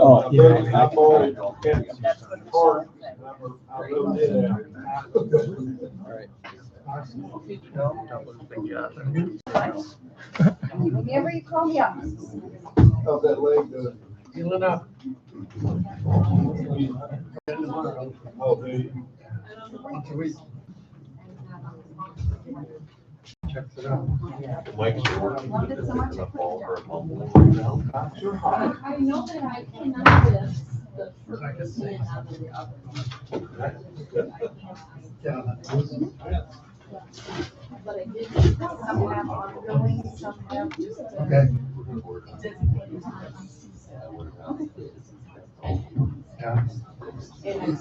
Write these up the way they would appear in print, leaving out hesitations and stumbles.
Oh, yeah. Whenever you call me up. How's that leg doing? Healing up. Oh, baby. Once a week. Checks it out. Loved it so much. I know that I cannot miss the first thing out of the oven. But I did, some have ongoing, some have just. Okay. Designated time. Yeah. And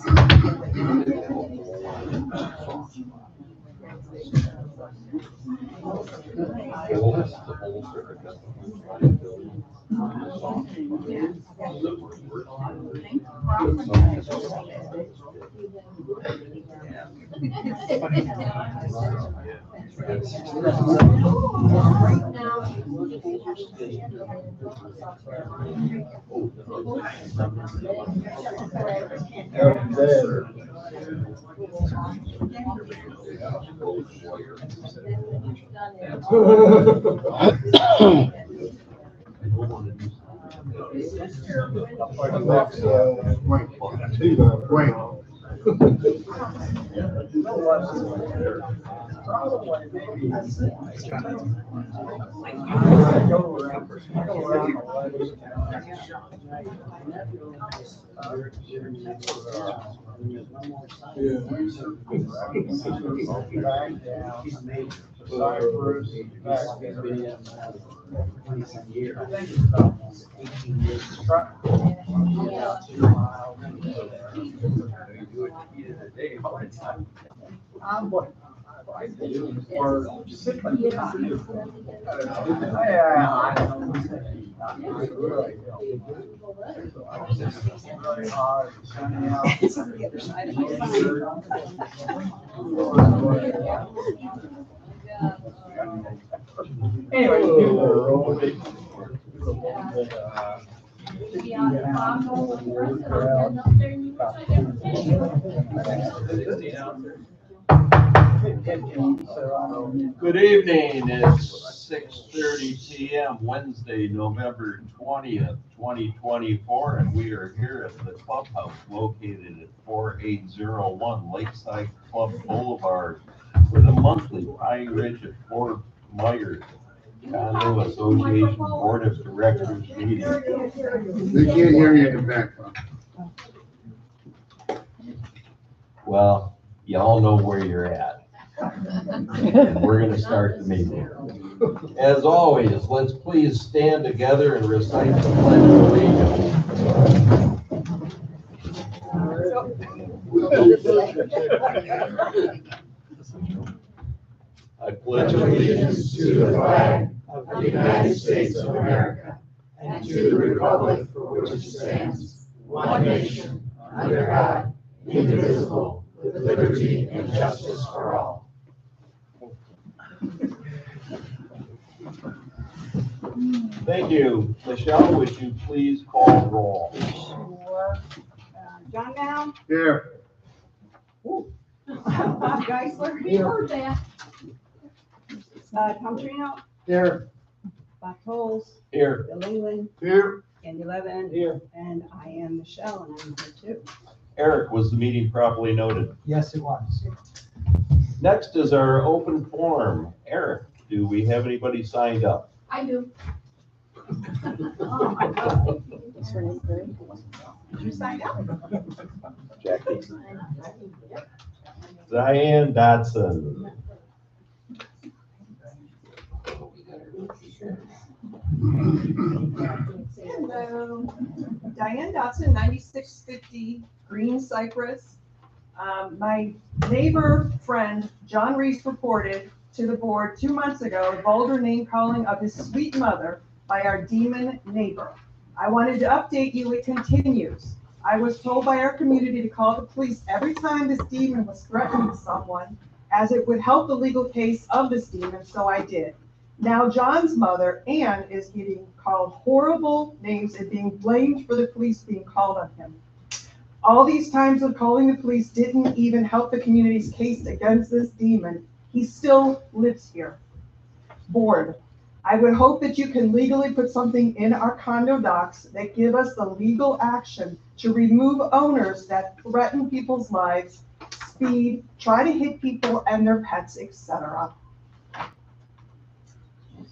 It's on the other side of my Good evening, it's 6:30 p.m. Wednesday, November 20th, 2024, and we are here at the clubhouse located at 4801 Lakeside Club Boulevard for the monthly Pine Ridge at Fort Myers Condo Association Board of Directors meeting. They can't hear you in the background. Well, y'all know where you're at. And we're going to start the meeting. As always, let's please stand together and recite the Pledge of Allegiance. I pledge allegiance to the flag of the United States of America and to the republic for which it stands, one nation, under God, indivisible, with liberty and justice for all. Thank you. Michelle, would you please call roll? Sure. John Down. Here. Bob Geisler. We heard that. Tom Trino. Here. Bob Coles. Here. Bill England. Here. Andy Levin. Here. And I am Michelle, and I'm here too. Eric, was the meeting properly noted? Yes, it was. Next is our open forum. Eric, do we have anybody signed up? I do. Oh, my God. What's her name, Barry? Did you sign up? Jackie. Diane Dotson. Hello, Diane Dotson, 9650 Green Cypress. My neighbor friend, John Reese, reported to the board 2 months ago the vulgar name calling of his sweet mother by our demon neighbor. I wanted to update you, it continues. I was told by our community to call the police every time this demon was threatening someone, as it would help the legal case of this demon, so I did. Now John's mother, Ann, is getting called horrible names and being blamed for the police being called on him. All these times of calling the police didn't even help the community's case against this demon. He still lives here. Board, I would hope that you can legally put something in our condo docs that give us the legal action to remove owners that threaten people's lives, speed, try to hit people and their pets, etc.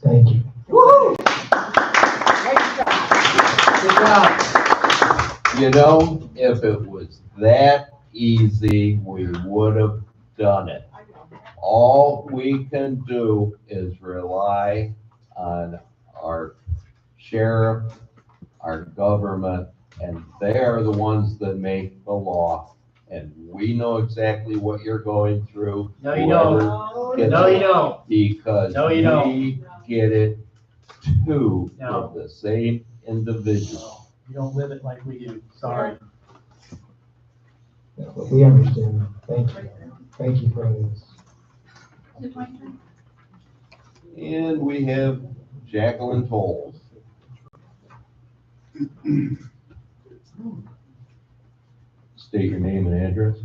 Thank you. Woo-hoo! Good job. You know, if it was that easy, we would have done it. All we can do is rely on our sheriff, our government, and they are the ones that make the law. And we know exactly what you're going through. No, you don't. whoever gets No, you it, don't. Because No, you don't. we get it too No. from the same individual. You don't live it like we do. Sorry. Yeah, but we understand. Thank you. Thank you for this. And we have Jacqueline Tolles. State your name and address.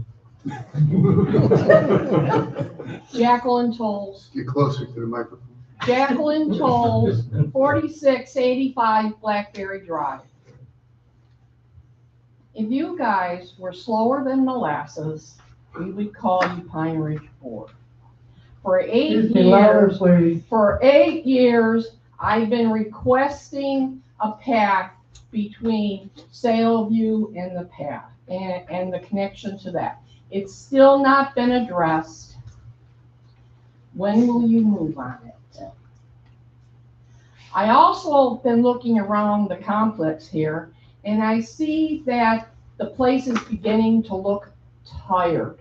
Jacqueline Tolles. Get closer to the microphone. Jacqueline Tolles, 4685 Blackberry Drive. If you guys were slower than molasses, we would call you Pine Ridge 4. For 8 years, I've been requesting a path between Sailview and the path and the connection to that. It's still not been addressed. When will you move on it? I also have been looking around the complex here, and I see that the place is beginning to look tired.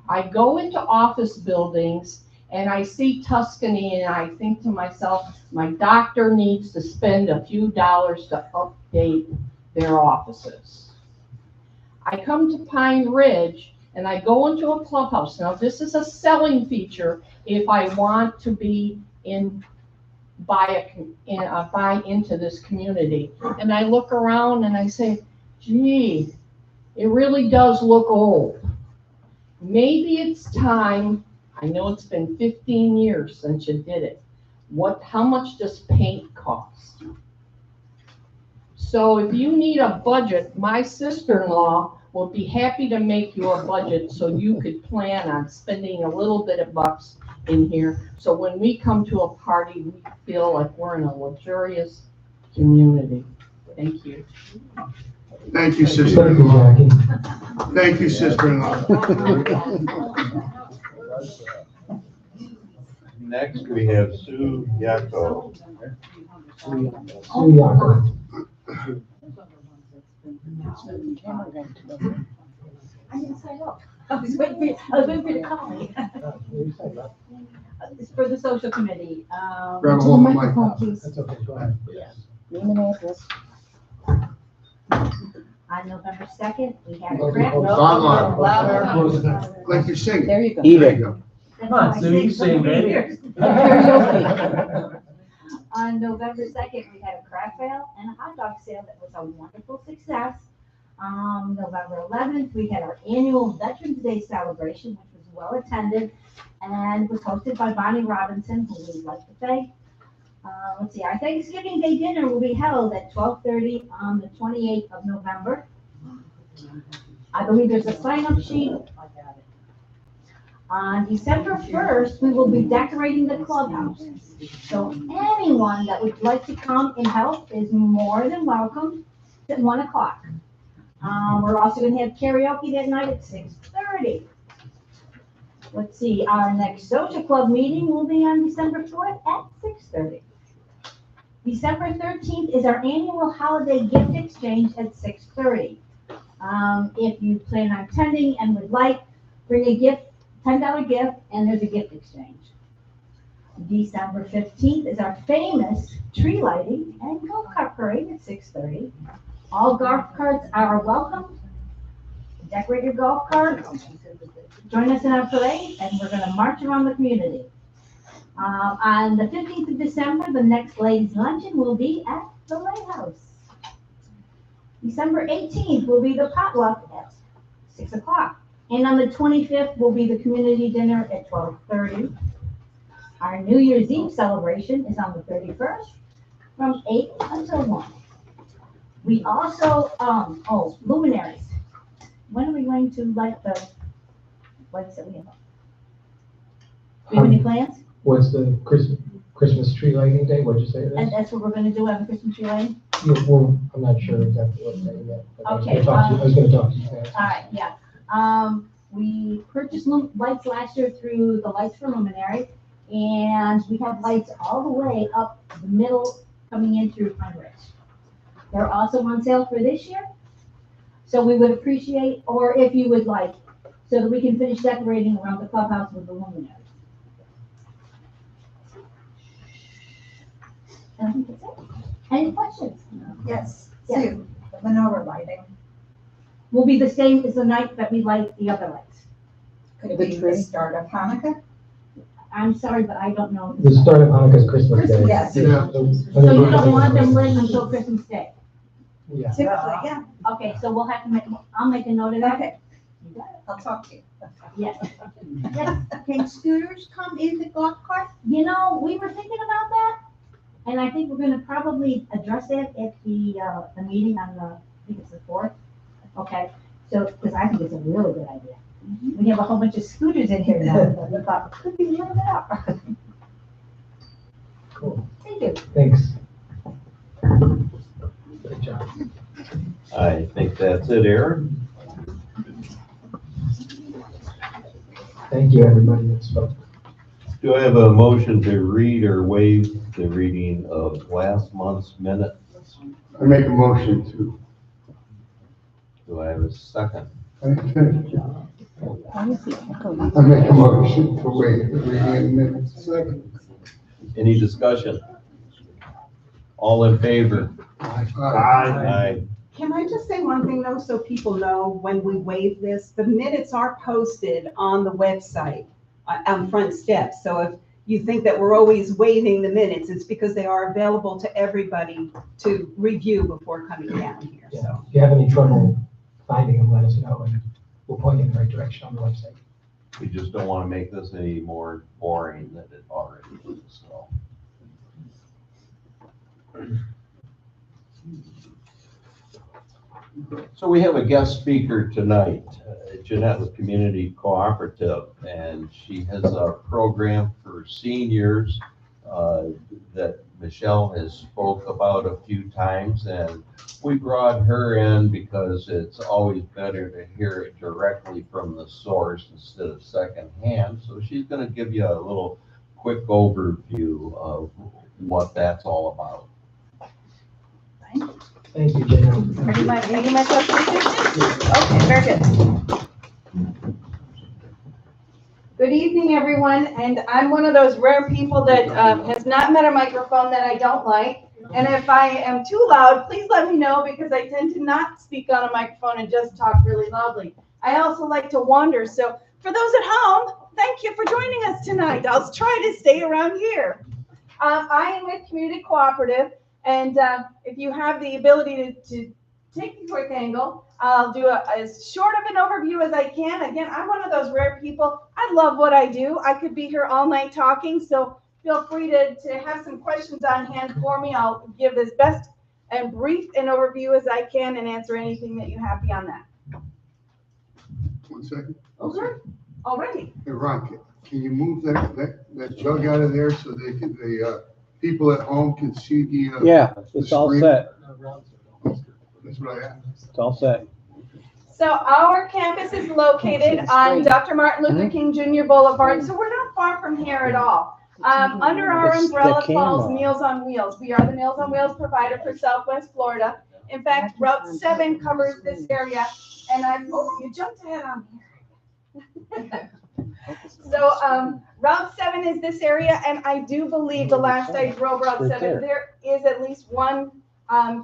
I go into office buildings and I see Tuscany and I think to myself, my doctor needs to spend a few dollars to update their offices. I come to Pine Ridge and I go into a clubhouse. Now this is a selling feature if I want to be buy into this community. And I look around and I say, gee, it really does look old. Maybe it's time. I know it's been 15 years since you did it. How much does paint cost? So if you need a budget, my sister-in-law will be happy to make you a budget so you could plan on spending a little bit of bucks in here. So when we come to a party, we feel like we're in a luxurious community. Thank you. Thank you, Thank you, sister-in-law. Jackie. Thank you, sister-in-law. Next, we have Sue Yako. Sue Yako. I didn't sign up. I was waiting for you to call me. It's for the social committee. Grab a hold of the mic. Please. That's okay, go ahead. Name and address. On November 2nd, we had a Okay, grant. hold on. Louder. Like you're singing. There you go. There you go. Come on, Sue, you sing, baby. On November 2nd, we had a craft sale and a hot dog sale that was a wonderful success. November 11th, we had our annual Veterans Day celebration, which was well attended and was hosted by Bonnie Robinson, who we'd like to thank. Let's see, our Thanksgiving Day dinner will be held at 12:30 on the 28th of November. I believe there's a sign-up sheet. On December 1st, we will be decorating the clubhouse. So anyone that would like to come and help is more than welcome at 1 o'clock. We're also going to have karaoke that night at 6:30. Let's see, our next social club meeting will be on December 4th at 6:30. December 13th is our annual holiday gift exchange at 6:30. If you plan on attending and would like, bring a gift, $10 gift, and there's a gift exchange. December 15th is our famous tree lighting and golf cart parade at 6:30. All golf carts are welcome. Decorate your golf cart. Join us in our parade, and we're going to march around the community. On the 15th of December, the next ladies luncheon will be at the Lighthouse. December 18th will be the potluck at 6 o'clock. And on the 25th will be the community dinner at 12:30. Our New Year's Eve celebration is on the 31st from 8 until 1. We also, luminaries. When are we going to light the lights that we have? Do you have any plans? What's the Christmas tree lighting day? What'd you say it And is? that's what we're gonna do on Christmas tree lighting? Yeah, well, I'm not sure exactly what day yet. but I was gonna Okay, talk to you- I was gonna talk to you guys. All right, yeah. We purchased lights last year through the Lights for Luminary, and we have lights all the way up the middle coming in through Pine Ridge. They're also on sale for this year, so we would appreciate, or if you would like, so that we can finish decorating around the clubhouse with the luminaries. And I think that's it. Any questions? Yes, Yeah. Sue, the menorah lighting. Will be the same as the night that we light the other lights. Could it be the start of Hanukkah? I'm sorry, but I don't know. The start of Hanukkah is Christmas Day. Yes. Yeah. So you don't want them lit until Christmas Day? Yeah. Typically, yeah. Okay, so we'll have to I'll make a note of that. Okay, You got it. I'll talk to you. Yes. Can scooters come in the golf cart? You know, we were thinking about that, and I think we're gonna probably address it at the meeting on the, I think it's the 4th. Okay, so, because I think it's a really good idea. We have a whole bunch of scooters in here now, but we thought, could be lit up. Cool. Thank you. Thanks. Good job. I think that's it, Eric. Thank you, everybody that spoke. Do I have a motion to read or waive the reading of last month's minutes? I make a motion to. Do I have a second? I make a motion to waive the reading minutes. Second. Any discussion? All in favor? Aye. Aye. Can I just say one thing though, so people know when we waive this, the minutes are posted on the website, on front steps. So if you think that we're always waiving the minutes, it's because they are available to everybody to review before coming down here, Yeah. so. If you have any trouble finding them, let us know, and we'll point you in the right direction on the website. We just don't want to make this any more boring than it already is, so. So we have a guest speaker tonight, Jeanette with Community Cooperative, and she has a program for seniors that Michelle has spoke about a few times, and we brought her in because it's always better to hear it directly from the source instead of secondhand. So she's going to give you a little quick overview of what that's all about. Thank you, Jen. Are you my question? Okay, very good. Good evening, everyone, and I'm one of those rare people that has not met a microphone that I don't like. And if I am too loud, please let me know, because I tend to not speak on a microphone and just talk really loudly. I also like to wander, so for those at home, thank you for joining us tonight. I'll try to stay around here. I am with Community Cooperative, and if you have the ability to take the quick angle, I'll do as short of an overview as I can. Again, I'm one of those rare people. I love what I do. I could be here all night talking, so feel free to have some questions on hand for me. I'll give as best and brief an overview as I can and answer anything that you have beyond that. 1 second. Okay. Alrighty. Hey, Ron, can you move that jug out of there so the people at home can see the? Yeah, the it's all screen? set. That's what I asked. It's all set. So our campus is located on Dr. Martin Luther King Jr. Boulevard, so we're not far from here at all. Under our It's the umbrella falls camera. Meals on Wheels. We are the Meals on Wheels provider for Southwest Florida. In fact, Route 7 covers this area, and you jumped ahead on here. So Route 7 is this area, and I do believe the last I drove Route 7, there is at least one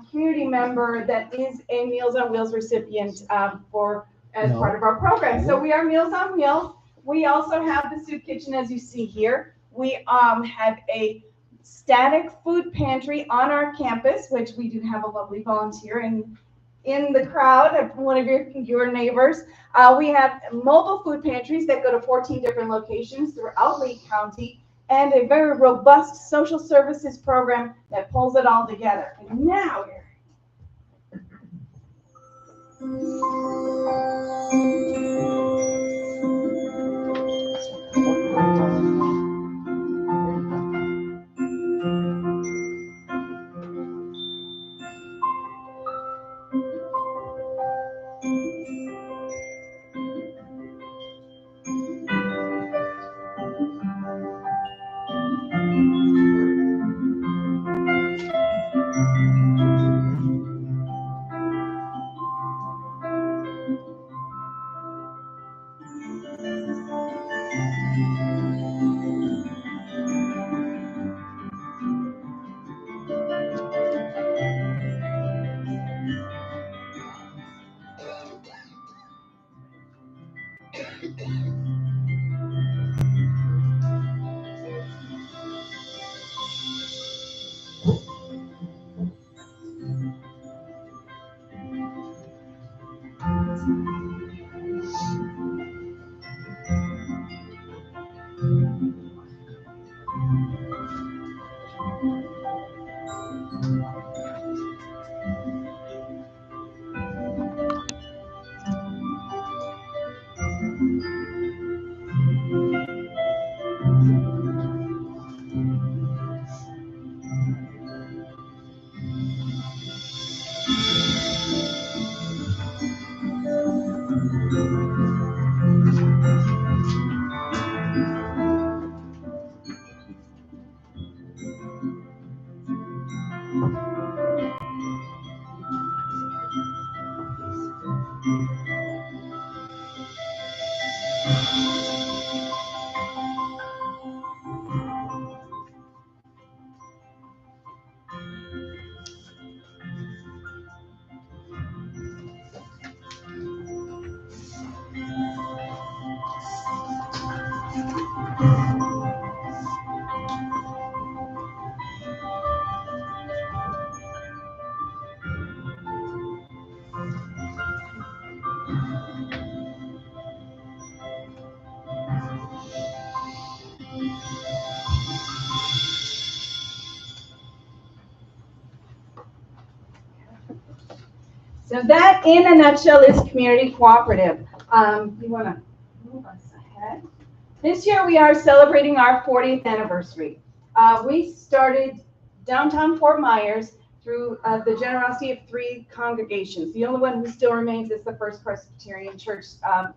community member that is a Meals on Wheels recipient as part of our program. So we are Meals on Wheels. We also have the soup kitchen, as you see here. We have a static food pantry on our campus, which we do have a lovely volunteer in the crowd, one of your neighbors. We have mobile food pantries that go to 14 different locations throughout Lee County, and a very robust social services program that pulls it all together. And now, so that in a nutshell is community cooperative. You want to move us ahead? This year we are celebrating our 40th anniversary. We started downtown Fort Myers through the generosity of 3 congregations. The only one who still remains is the First Presbyterian Church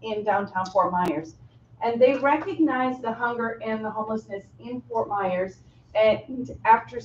in downtown Fort Myers. And they recognize the hunger and the homelessness in Fort Myers. And after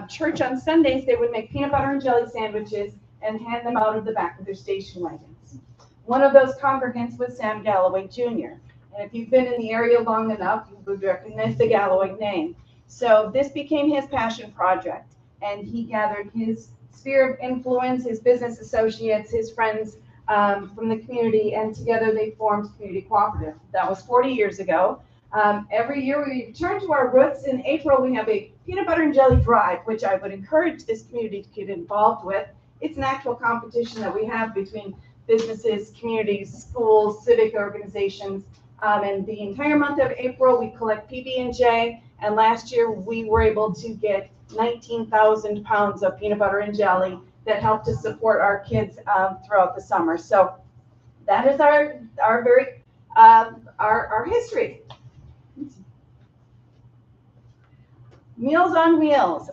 church on Sundays, they would make peanut butter and jelly sandwiches and hand them out of the back of their station wagons. One of those congregants was Sam Galloway Jr. And if you've been in the area long enough, you would recognize the Galloway name. So this became his passion project, and he gathered his sphere of influence, his business associates, his friends from the community, and together they formed Community Cooperative. That was 40 years ago. Every year we return to our roots. In April, we have a peanut butter and jelly drive, which I would encourage this community to get involved with. It's an actual competition that we have between businesses, communities, schools, civic organizations. And the entire month of April, we collect PB&J. And last year, we were able to get 19,000 pounds of peanut butter and jelly that helped to support our kids throughout the summer. So that is our history. Meals on Wheels.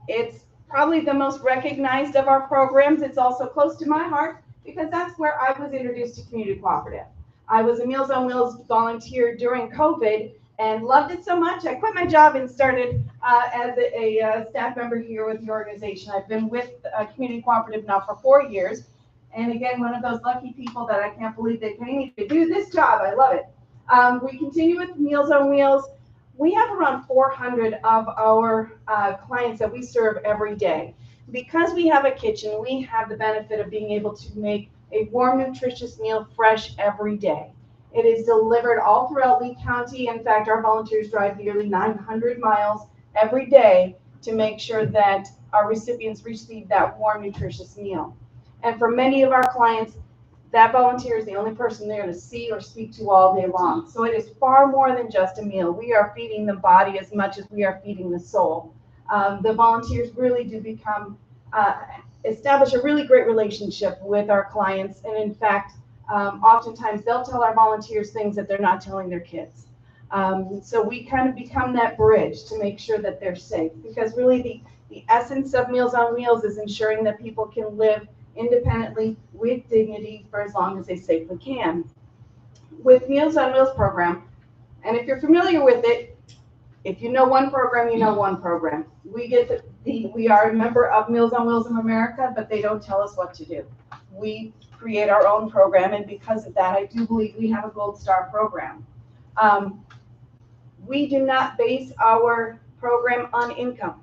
It's probably the most recognized of our programs. It's also close to my heart because that's where I was introduced to Community Cooperative. I was a Meals on Wheels volunteer during COVID and loved it so much. I quit my job and started as a staff member here with the organization. I've been with Community Cooperative now for 4 years. And again, one of those lucky people that I can't believe they pay me to do this job. I love it. We continue with Meals on Wheels. We have around 400 of our clients that we serve every day. Because we have a kitchen, we have the benefit of being able to make a warm, nutritious meal fresh every day. It is delivered all throughout Lee County. In fact, our volunteers drive nearly 900 miles every day to make sure that our recipients receive that warm, nutritious meal. And for many of our clients, that volunteer is the only person there to see or speak to all day long. So it is far more than just a meal. We are feeding the body as much as we are feeding the soul. The volunteers really do establish a really great relationship with our clients. And in fact, oftentimes they'll tell our volunteers things that they're not telling their kids. So we kind of become that bridge to make sure that they're safe, because really the essence of Meals on Wheels is ensuring that people can live independently with dignity for as long as they safely can. With Meals on Wheels program, and if you're familiar with it, if you know one program, you know one program. We are a member of Meals on Wheels of America, but they don't tell us what to do. We create our own program, and because of that, I do believe we have a Gold Star program. We do not base our program on income.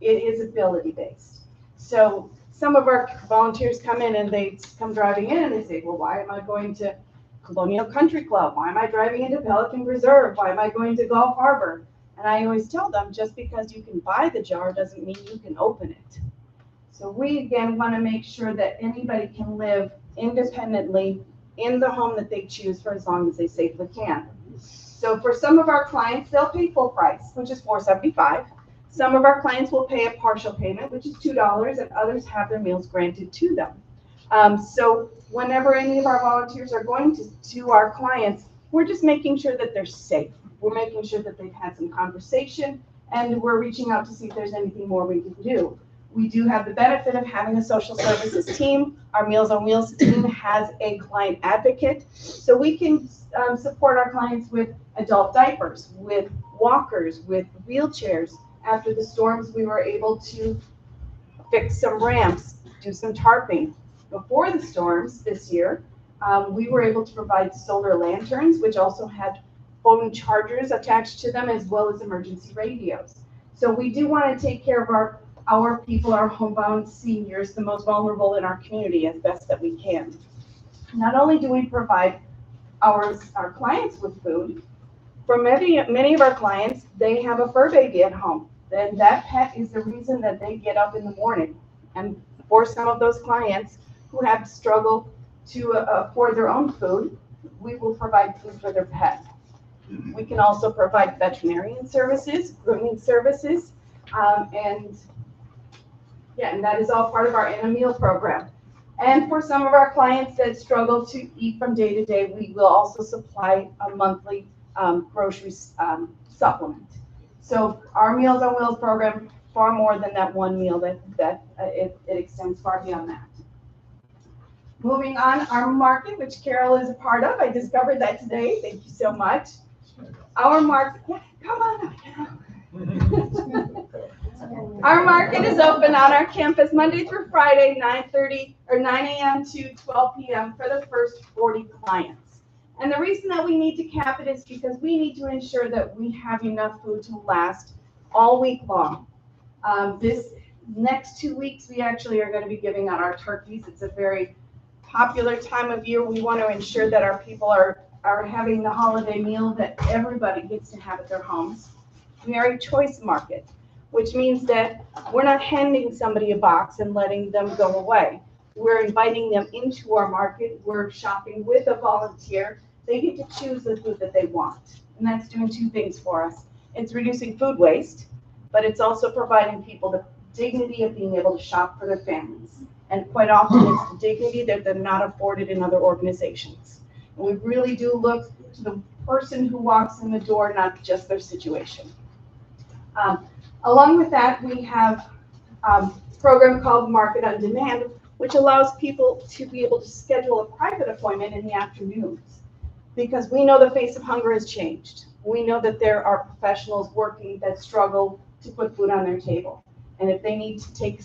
It is ability based. So some of our volunteers come in and they come driving in and they say, well, why am I going to Colonial Country Club? Why am I driving into Pelican Reserve? Why am I going to Gulf Harbor? And I always tell them, just because you can buy the jar doesn't mean you can open it. So we, again, want to make sure that anybody can live independently in the home that they choose for as long as they safely can. So for some of our clients, they'll pay full price, which is $4.75. Some of our clients will pay a partial payment, which is $2, and others have their meals granted to them. So whenever any of our volunteers are going to our clients, we're just making sure that they're safe. We're making sure that they've had some conversation, and we're reaching out to see if there's anything more we can do. We do have the benefit of having a social services team. Our Meals on Wheels team has a client advocate, so we can support our clients with adult diapers, with walkers, with wheelchairs. After the storms, we were able to fix some ramps, do some tarping. Before the storms this year, we were able to provide solar lanterns, which also had phone chargers attached to them, as well as emergency radios. So we do want to take care of our people, our homebound seniors, the most vulnerable in our community, as best that we can. Not only do we provide our clients with food, for many of our clients, they have a fur baby at home. Then that pet is the reason that they get up in the morning. And for some of those clients who have struggled to afford their own food, we will provide food for their pet. We can also provide veterinarian services, grooming services, and that is all part of our In a Meal program. And for some of our clients that struggle to eat from day to day, we will also supply a monthly grocery supplement. So our Meals on Wheels program, far more than that one meal, it extends far beyond that. Moving on, our market, which Carol is a part of, I discovered that today. Thank you so much. Our market, come on up, Carol. Our market is open on our campus Monday through Friday, 9 a.m. to 12 p.m. for the first 40 clients. And the reason that we need to cap it is because we need to ensure that we have enough food to last all week long. This next 2 weeks, we actually are going to be giving out our turkeys. It's a very popular time of year. We want to ensure that our people are having the holiday meal that everybody gets to have at their homes. We are a choice market, which means that we're not handing somebody a box and letting them go away. We're inviting them into our market. We're shopping with a volunteer. They get to choose the food that they want. And that's doing two things for us. It's reducing food waste, but it's also providing people the dignity of being able to shop for their families. And quite often it's the dignity that they're not afforded in other organizations. And we really do look to the person who walks in the door, not just their situation. Along with that, we have a program called Market on Demand, which allows people to be able to schedule a private appointment in the afternoons. Because we know the face of hunger has changed. We know that there are professionals working that struggle to put food on their table. And if they need to take a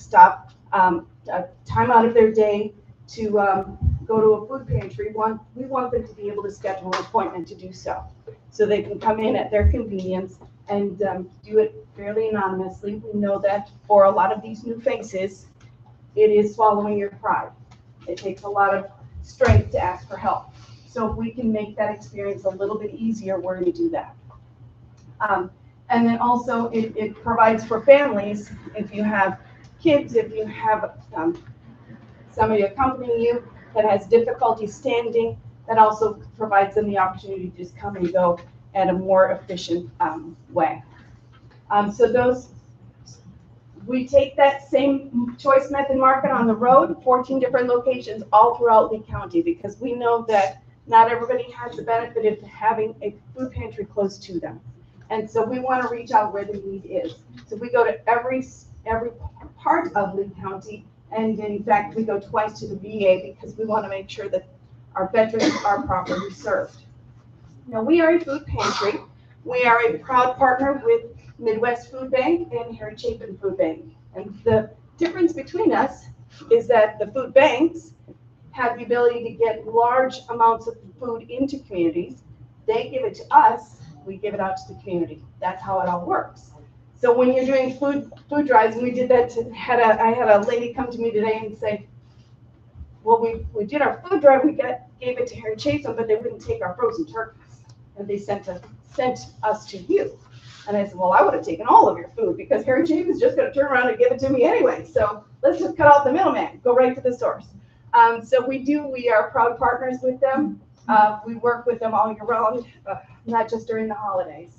time out of their day to go to a food pantry, we want them to be able to schedule an appointment to do so. So they can come in at their convenience and do it fairly anonymously. We know that for a lot of these new faces, it is swallowing your pride. It takes a lot of strength to ask for help. So if we can make that experience a little bit easier, we're going to do that. And then also it provides for families, if you have kids, if you have somebody accompanying you that has difficulty standing, that also provides them the opportunity to just come and go at a more efficient way. So those, we take that same choice method market on the road, 14 different locations all throughout Lee County, because we know that not everybody has the benefit of having a food pantry close to them. And so we want to reach out where the need is. So we go to every part of Lee County, and in fact, we go twice to the VA because we want to make sure that our veterans are properly served. Now, we are a food pantry. We are a proud partner with Midwest Food Bank and Harry Chapin Food Bank. And the difference between us is that the food banks have the ability to get large amounts of food into communities. They give it to us, we give it out to the community. That's how it all works. So when you're doing food drives, and we did that, I had a lady come to me today and say, well, we did our food drive, gave it to Harry Chapin, but they wouldn't take our frozen turkeys. And they sent us to you. And I said, well, I would have taken all of your food because Harry Chapin's just going to turn around and give it to me anyway. So let's just cut out the middleman, go right to the source. So we are proud partners with them. We work with them all year round, not just during the holidays.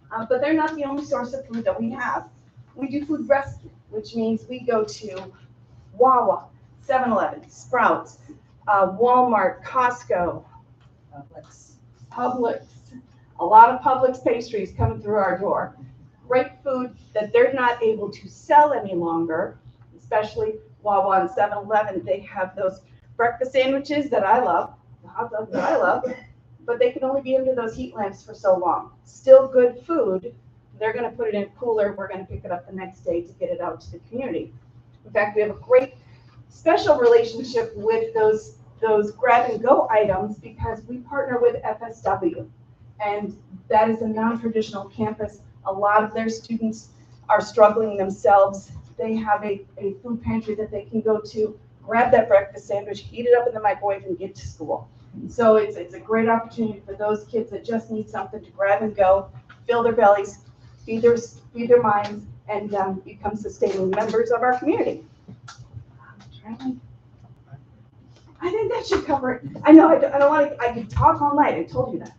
But they're not the only source of food that we have. We do food rescue, which means we go to Wawa, 7-Eleven, Sprouts, Walmart, Costco, Publix, a lot of Publix pastries coming through our door. Great food that they're not able to sell any longer, especially Wawa and 7-Eleven. They have those breakfast sandwiches that I love, the hot dogs that I love, but they can only be under those heat lamps for so long. Still good food. They're going to put it in a cooler. We're going to pick it up the next day to get it out to the community. In fact, we have a great special relationship with those grab and go items because we partner with FSW, and that is a non-traditional campus. A lot of their students are struggling themselves. They have a food pantry that they can go to, grab that breakfast sandwich, heat it up in the microwave, and get to school. So it's a great opportunity for those kids that just need something to grab and go, fill their bellies, feed their minds, and become sustaining members of our community. I think that should cover it. I know I don't want to. I could talk all night. I told you that.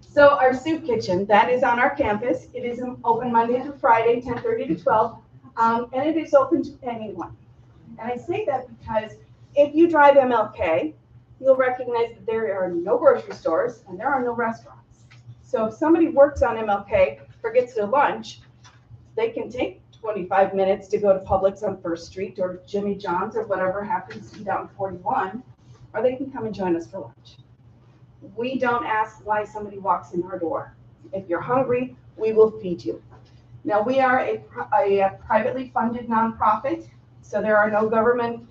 So our soup kitchen, that is on our campus. It is open Monday through Friday, 10:30 to 12, and it is open to anyone. And I say that because if you drive MLK, you'll recognize that there are no grocery stores and there are no restaurants. So if somebody works on MLK, forgets their lunch, they can take 25 minutes to go to Publix on First Street or Jimmy John's or whatever happens to be down 41, or they can come and join us for lunch. We don't ask why somebody walks in our door. If you're hungry, we will feed you. Now, we are a privately funded nonprofit, so there are no government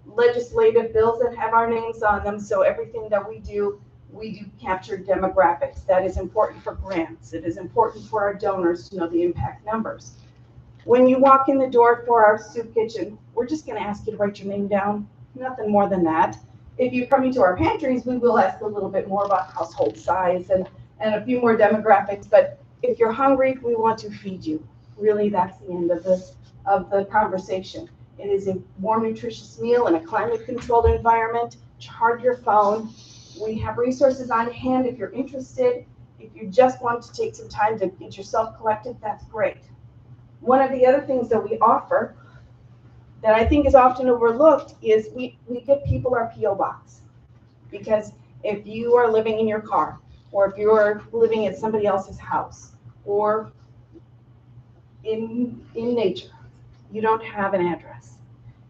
legislative bills that have our names on them, so everything that we do capture demographics. That is important for grants. It is important for our donors to know the impact numbers. When you walk in the door for our soup kitchen, we're just going to ask you to write your name down, nothing more than that. If you're coming to our pantries, we will ask a little bit more about household size and a few more demographics, but if you're hungry, we want to feed you. Really, that's the end of the conversation. It is a warm, nutritious meal in a climate-controlled environment. Charge your phone. We have resources on hand if you're interested. If you just want to take some time to get yourself collected, that's great. One of the other things that we offer that I think is often overlooked is we give people our P.O. box. Because if you are living in your car, or if you're living at somebody else's house, or in nature, you don't have an address.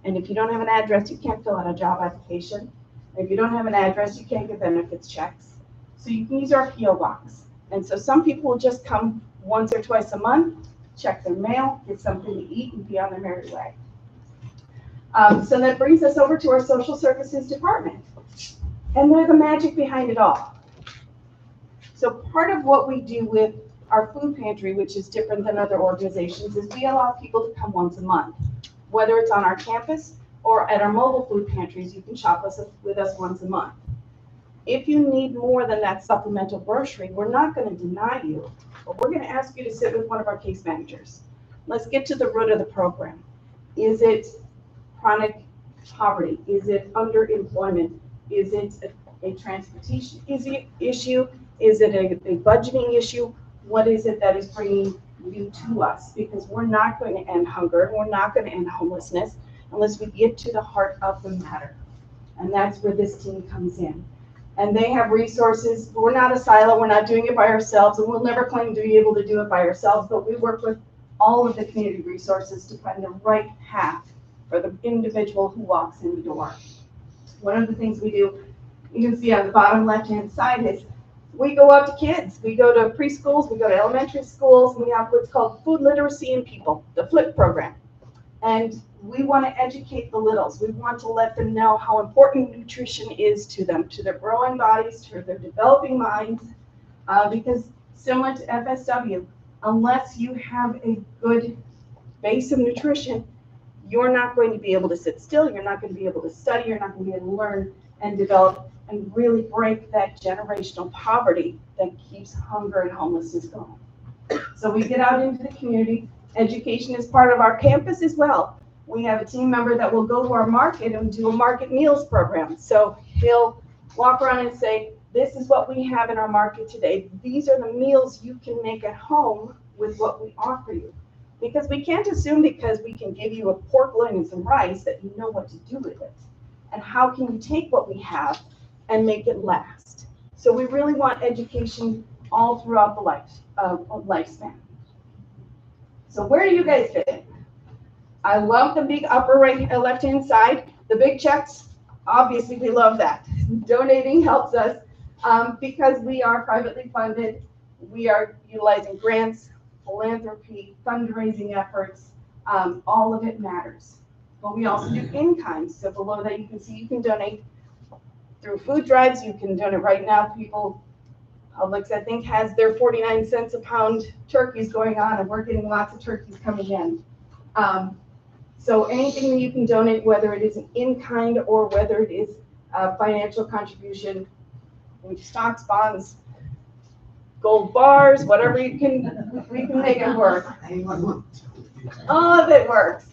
And if you don't have an address, you can't fill out a job application. If you don't have an address, you can't get benefits checks. So you can use our P.O. box. And so some people will just come once or twice a month, check their mail, get something to eat, and be on their merry way. So that brings us over to our social services department. And they're the magic behind it all. So part of what we do with our food pantry, which is different than other organizations, is we allow people to come once a month. Whether it's on our campus or at our mobile food pantries, you can shop with us once a month. If you need more than that supplemental grocery, we're not going to deny you, but we're going to ask you to sit with one of our case managers. Let's get to the root of the program. Is it chronic poverty? Is it underemployment? Is it a transportation issue? Is it a budgeting issue? What is it that is bringing you to us? Because we're not going to end hunger, and we're not going to end homelessness unless we get to the heart of the matter. And that's where this team comes in. And they have resources. We're not a silo. We're not doing it by ourselves, and we'll never claim to be able to do it by ourselves, but we work with all of the community resources to find the right path for the individual who walks in the door. One of the things we do, you can see on the bottom left-hand side, is we go out to kids. We go to preschools, we go to elementary schools, and we have what's called Food Literacy in People, the FLIP program. And we want to educate the littles. We want to let them know how important nutrition is to them, to their growing bodies, to their developing minds, because similar to FSW, unless you have a good base of nutrition, you're not going to be able to sit still, you're not going to be able to study, you're not going to be able to learn and develop and really break that generational poverty that keeps hunger and homelessness going. So we get out into the community. Education is part of our campus as well. We have a team member that will go to our market and do a market meals program. So he'll walk around and say, this is what we have in our market today. These are the meals you can make at home with what we offer you. Because we can't assume because we can give you a pork loin and some rice that you know what to do with it. And how can you take what we have and make it last? So we really want education all throughout the lifespan. So where do you guys fit in? I love the big upper right left-hand side. The big checks, obviously we love that. Donating helps us because we are privately funded. We are utilizing grants, philanthropy, fundraising efforts. All of it matters. But we also do in-kind. So below that you can see you can donate through food drives. You can donate right now. Publix, I think, has their 49 cents a pound turkeys going on, and we're getting lots of turkeys coming in. So anything that you can donate, whether it is an in-kind or whether it is a financial contribution, stocks, bonds, gold bars, whatever you can, we can make it work. All of it works.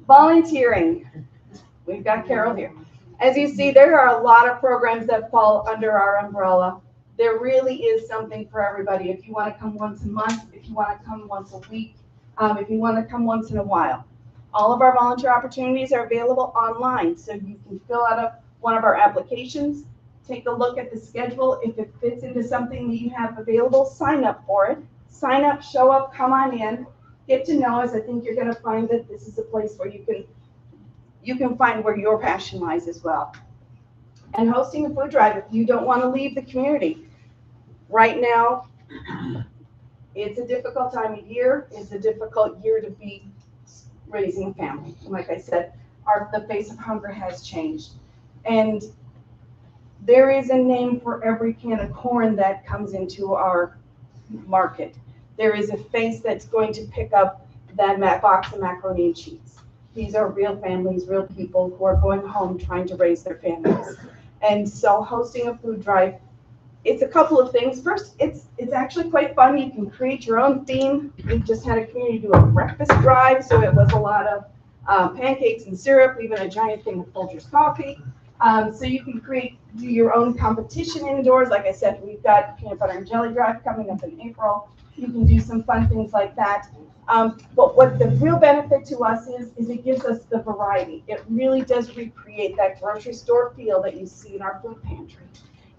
Volunteering. We've got Carol here. As you see, there are a lot of programs that fall under our umbrella. There really is something for everybody. If you want to come once a month, if you want to come once a week, if you want to come once in a while. All of our volunteer opportunities are available online, so you can fill out one of our applications, take a look at the schedule. If it fits into something that you have available, sign up for it. Sign up, show up, come on in, get to know us. I think you're going to find that this is a place where you can find where your passion lies as well. And hosting a food drive, if you don't want to leave the community. Right now, it's a difficult time of year. It's a difficult year to be raising a family. Like I said, the face of hunger has changed. And there is a name for every can of corn that comes into our market. There is a face that's going to pick up that box of macaroni and cheese. These are real families, real people who are going home trying to raise their families. And so hosting a food drive, it's a couple of things. First, it's actually quite fun. You can create your own theme. We just had a community do a breakfast drive, so it was a lot of pancakes and syrup, even a giant thing of Folgers coffee. So you can do your own competition indoors. Like I said, we've got peanut butter and jelly drive coming up in April. You can do some fun things like that. But what the real benefit to us is it gives us the variety. It really does recreate that grocery store feel that you see in our food pantry.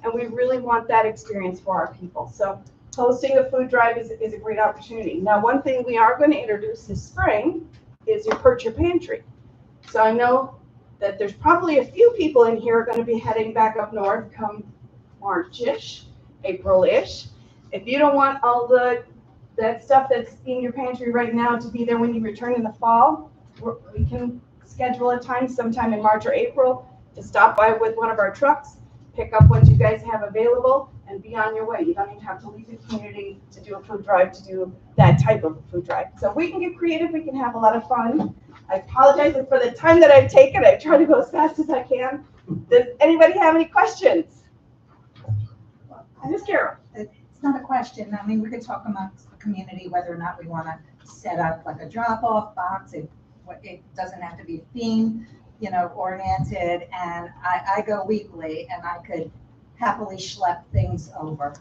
And we really want that experience for our people. So hosting a food drive is a great opportunity. Now, one thing we are going to introduce this spring is your Perch Your Pantry. So I know that there's probably a few people in here are going to be heading back up north come March-ish, April-ish. If you don't want all that stuff that's in your pantry right now to be there when you return in the fall, we can schedule a time sometime in March or April to stop by with one of our trucks, pick up what you guys have available, and be on your way. You don't even have to leave the community to do a food drive, to do that type of food drive. So we can get creative, we can have a lot of fun. I apologize for the time that I've taken. I try to go as fast as I can. Does anybody have any questions? Ms. Carroll? It's not a question. I mean, we could talk amongst the community whether or not we want to set up like a drop-off box. It doesn't have to be theme, oriented. And I go weekly and I could happily schlep things over.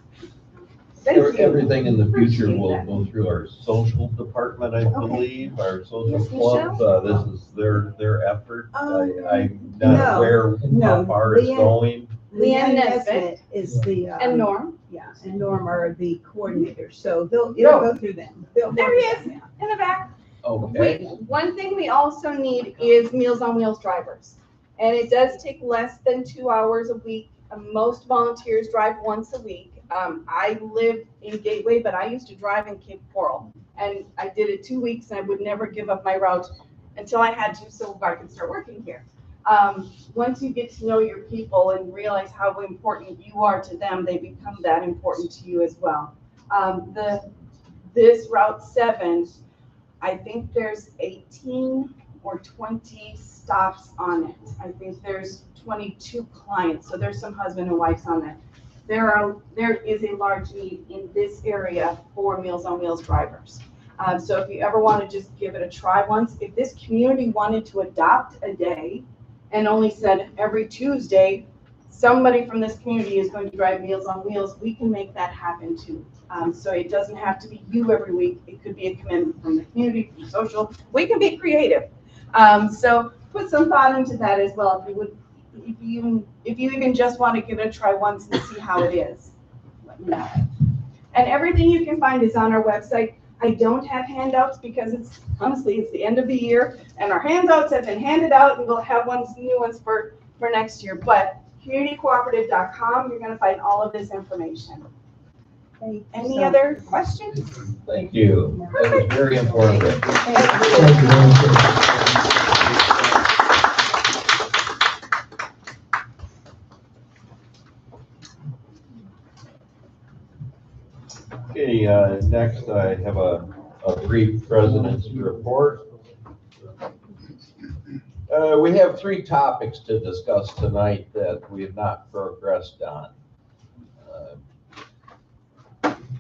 Thank you. Everything in the future Appreciate will that. go through our social department, I believe, our social Yes, club. This is their effort. I'm No, not aware no, how far it's Leanne- going. Leanne Leanne Nesbitt. Nesbitt is the. And Norm? Yeah, and Norm are the coordinators, so it'll No. go through them. They'll There work he with is. them, In the back. Okay. One thing we also need is Meals on Wheels drivers. And it does take less than 2 hours a week. Most volunteers drive once a week. I live in Gateway, but I used to drive in Cape Coral. And I did it 2 weeks and I would never give up my route until I had to so I could start working here. Once you get to know your people and realize how important you are to them, they become that important to you as well. This Route 7, I think there's 18 or 20 stops on it. I think there's 22 clients, so there's some husband and wives on there. There is a large need in this area for Meals on Wheels drivers. So if you ever want to just give it a try once, if this community wanted to adopt a day and only said every Tuesday, somebody from this community is going to drive Meals on Wheels, we can make that happen too. So it doesn't have to be you every week. It could be a commitment from the community, from social. We can be creative. So put some thought into that as well. If you even just want to give it a try once and see how it is, let me know. And everything you can find is on our website. I don't have handouts because it's the end of the year and our handouts have been handed out and we'll have new ones for next year. But communitycooperative.com, you're going to find all of this information. Any other questions? Thank you. That was very informative. Okay, next I have a brief president's report. We have 3 topics to discuss tonight that we have not progressed on.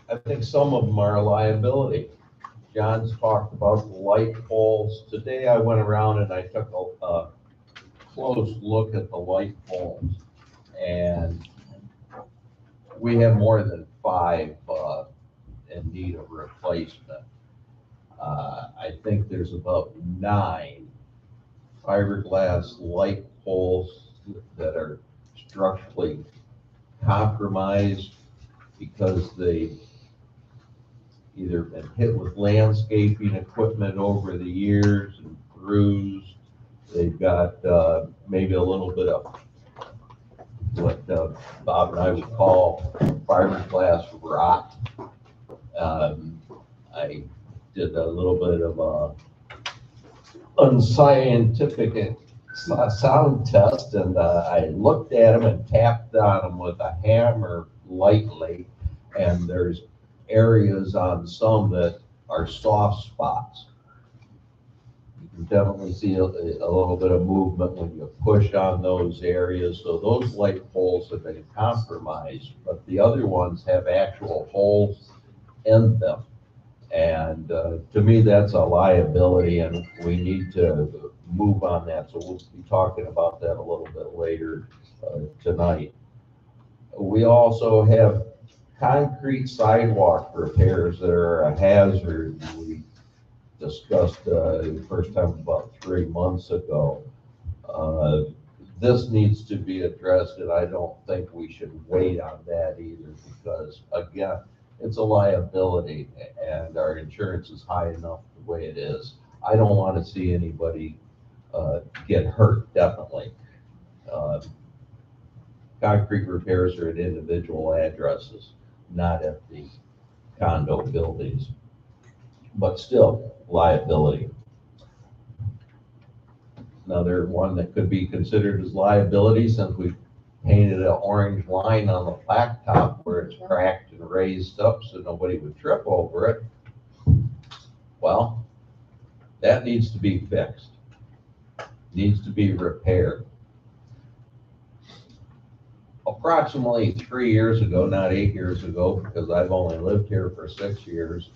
I think some of them are liability. John's talked about the light poles. Today I went around and I took a close look at the light poles. And we have more than 5 in need of replacement. I think there's about 9 fiberglass light poles that are structurally compromised because they either been hit with landscaping equipment over the years and bruised. They've got maybe a little bit of what Bob and I would call fiberglass rot. I did a little bit of unscientific sound test, and I looked at them and tapped on them with a hammer lightly, and there's areas on some that are soft spots. You can definitely see a little bit of movement when you push on those areas. So those light poles have been compromised, but the other ones have actual holes in them. And to me, that's a liability, and we need to move on that. So we'll be talking about that a little bit later tonight. We also have concrete sidewalk repairs that are a hazard. We discussed the first time about 3 months ago. This needs to be addressed, and I don't think we should wait on that either because, again, it's a liability and our insurance is high enough the way it is. I don't want to see anybody get hurt, definitely. Concrete repairs are at individual addresses, not at the condo buildings, but still liability. Another one that could be considered as liability, since we've painted an orange line on the blacktop where it's cracked and raised up so nobody would trip over it. Well, that needs to be fixed, needs to be repaired. approximately 3 years ago, not 8 years ago, because I've only lived here for 6 years,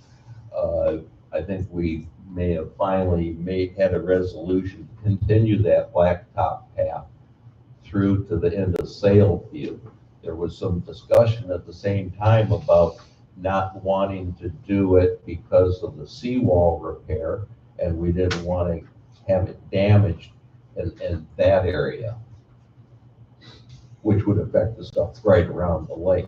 I think we may have finally had a resolution to continue that blacktop path through to the end of Salefield. There was some discussion at the same time about not wanting to do it because of the seawall repair, and we didn't want to have it damaged in that area, which would affect the stuff right around the lake.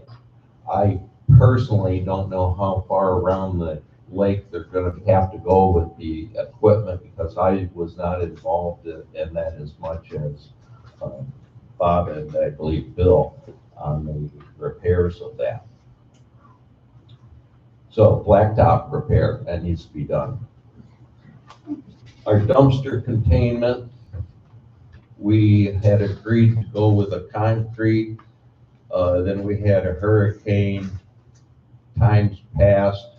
I personally don't know how far around the lake they're gonna have to go with the equipment, because I was not involved in that as much as Bob and I believe Bill on the repairs of that. So blacktop repair, that needs to be done. Our dumpster containment, we had agreed to go with a concrete. Then we had a hurricane, times passed.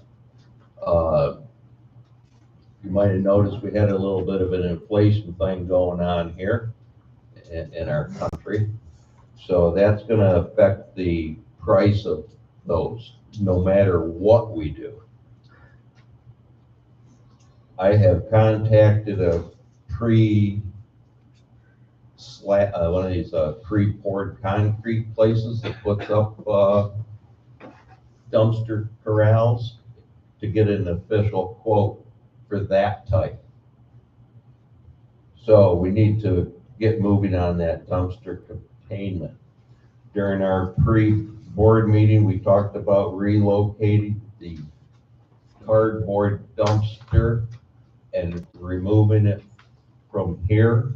You might have noticed we had a little bit of an inflation thing going on here in our country. So that's gonna affect the price of those, no matter what we do. I have contacted a one of these pre-poured concrete places that puts up dumpster corrals to get an official quote for that type. So we need to get moving on that dumpster containment. During our pre-board meeting, we talked about relocating the cardboard dumpster and removing it from here,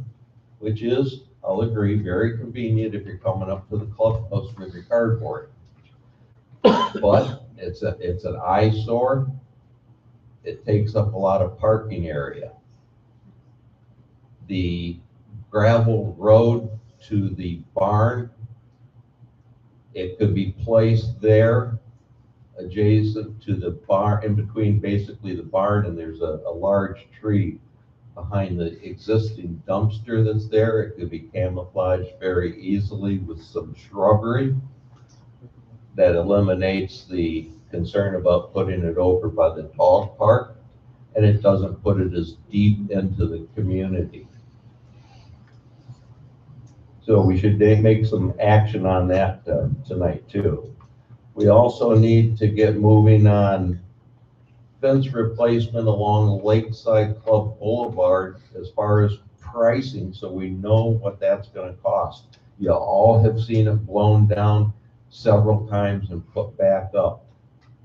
which is, I'll agree, very convenient if you're coming up to the clubhouse with your cardboard. But it's an eyesore. It takes up a lot of parking area. The gravel road to the barn, it could be placed there adjacent to the barn, in between basically the barn, and there's a large tree behind the existing dumpster that's there. It could be camouflaged very easily with some shrubbery. That eliminates the concern about putting it over by the dog park, and it doesn't put it as deep into the community. So we should make some action on that tonight too. We also need to get moving on fence replacement along Lakeside Club Boulevard as far as pricing, so we know what that's gonna cost. You all have seen it blown down several times and put back up.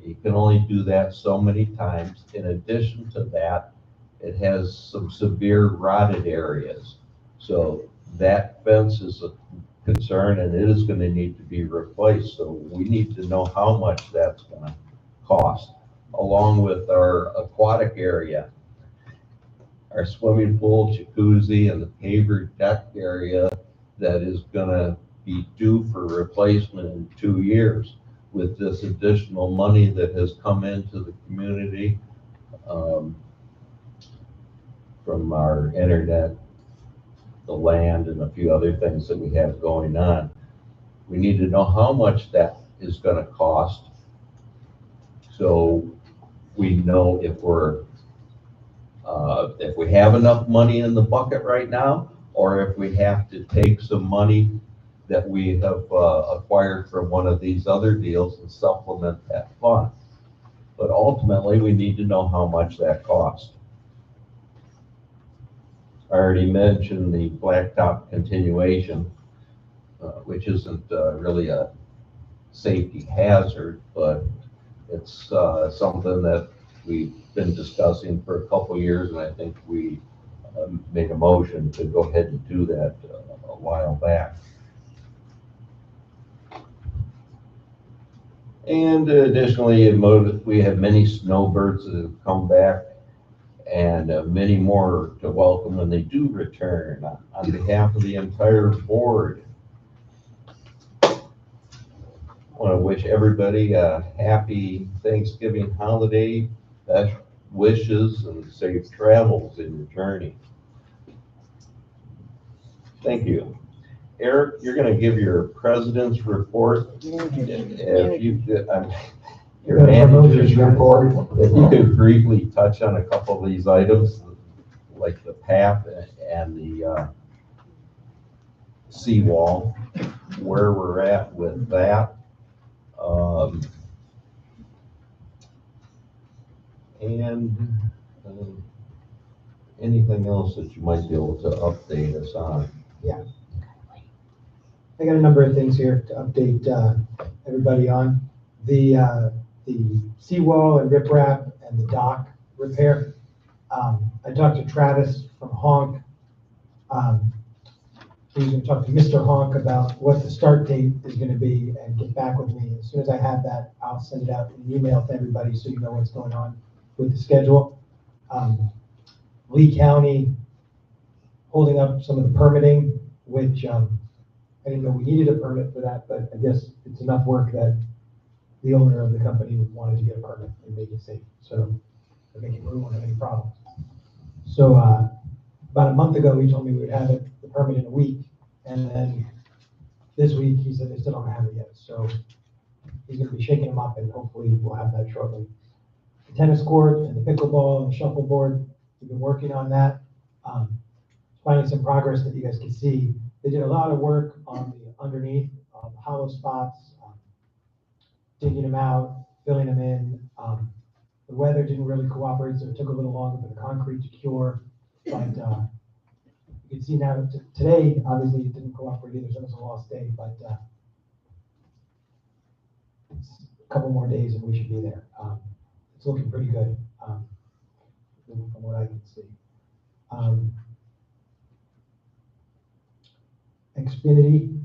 You can only do that so many times. In addition to that, it has some severe rotted areas. So that fence is a concern, and it is gonna need to be replaced. So we need to know how much that's gonna cost, along with our aquatic area, our swimming pool, jacuzzi, and the paver deck area that is gonna be due for replacement in 2 years. With this additional money that has come into the community from our internet, the land, and a few other things that we have going on. We need to know how much that is gonna cost, so we know if we have enough money in the bucket right now, or if we have to take some money that we have acquired from one of these other deals and supplement that fund. But ultimately, we need to know how much that costs. I already mentioned the blacktop continuation, which isn't really a safety hazard, but it's something that we've been discussing for a couple of years, and I think we made a motion to go ahead and do that a while back. And additionally, we have many snowbirds that have come back, and many more to welcome when they do return. On behalf of the entire board, I want to wish everybody a happy Thanksgiving holiday, best wishes, and safe travels in your journey. Thank you. Eric, you're gonna give your president's report. If you could, your manager's report, if you could briefly touch on a couple of these items, like the path and the seawall, where we're at with that. And anything else that you might be able to update us on? I got a number of things here to update everybody on. The seawall and riprap and the dock repair. I talked to Travis from Honk. He's going to talk to Mr. Honk about what the start date is going to be and get back with me. As soon as I have that, I'll send it out in an email to everybody so you know what's going on with the schedule. Lee County holding up some of the permitting, which I didn't know we needed a permit for that, but I guess it's enough work that the owner of the company wanted to get a permit and make it safe. So they're making room, won't have any problems. So about a month ago, he told me we would have it, the permit in a week. And then this week, he said they still don't have it yet. So he's going to be shaking them up and hopefully we'll have that shortly. The tennis court and the pickleball and the shuffleboard, we've been working on that. Finding some progress that you guys can see. They did a lot of work on the underneath, the hollow spots, digging them out, filling them in. The weather didn't really cooperate, so it took a little longer for the concrete to cure. But you can see now today, obviously it didn't cooperate either, so it was a lost day. But it's a couple more days and we should be there. It's looking pretty good from what I can see. Xfinity,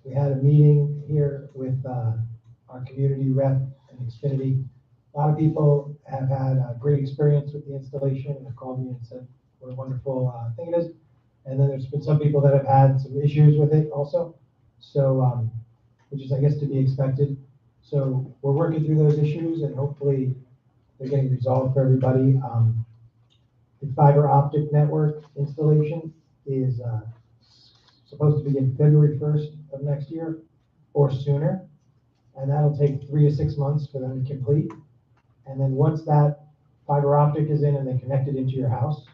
we had a meeting here with our community rep and Xfinity. A lot of people have had a great experience with the installation and have called me and said what a wonderful thing it is. And then there's been some people that have had some issues with it also. So, which is, I guess, to be expected. So we're working through those issues and hopefully they're getting resolved for everybody. The fiber optic network installation is supposed to begin February 1st of next year or sooner. And that'll take 3 to 6 months for them to complete. And then once that fiber optic is in and they connect it into your house,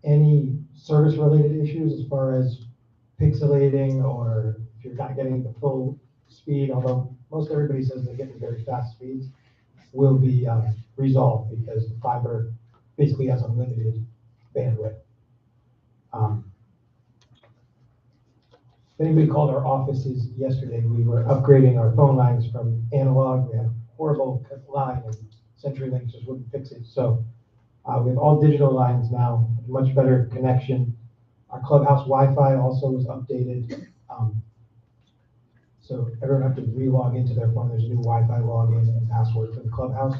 any service related issues as far as pixelating or if you're not getting the full speed, although most everybody says they're getting very fast speeds, will be resolved because the fiber basically has unlimited bandwidth. If anybody called our offices yesterday, we were upgrading our phone lines from analog. We had a horrible line and CenturyLink just wouldn't fix it. So we have all digital lines now, much better connection. Our clubhouse Wi-Fi also was updated. So everyone have to re-log into their phone. There's a new Wi-Fi login and password for the clubhouse.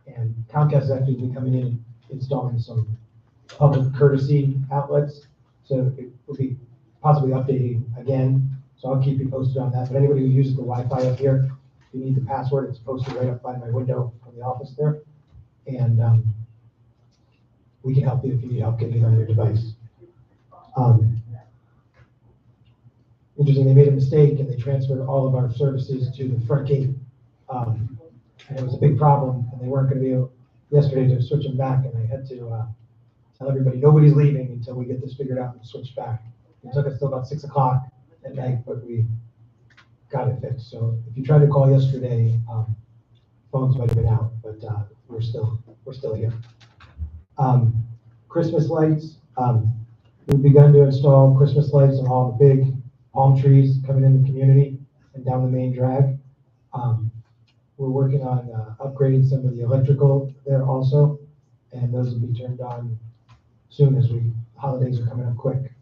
And Comcast is actually be coming in and installing some public courtesy outlets. So it will be possibly updating again. So I'll keep you posted on that. But anybody who uses the Wi-Fi up here, if you need the password, it's posted right up by my window from the office there. And we can help you if you need help getting it on your device. Interesting, they made a mistake and they transferred all of our services to the front gate. And it was a big problem and they weren't going to be able yesterday to switch them back. And I had to tell everybody, nobody's leaving until we get this figured out and switch back. It took us till about 6 o'clock at night, but we got it fixed. So if you tried to call yesterday, phones might have been out, but we're still here. Christmas lights, we've begun to install Christmas lights on all the big palm trees coming in the community and down the main drag. We're working on upgrading some of the electrical there also, and those will be turned on soon as holidays are coming up quick.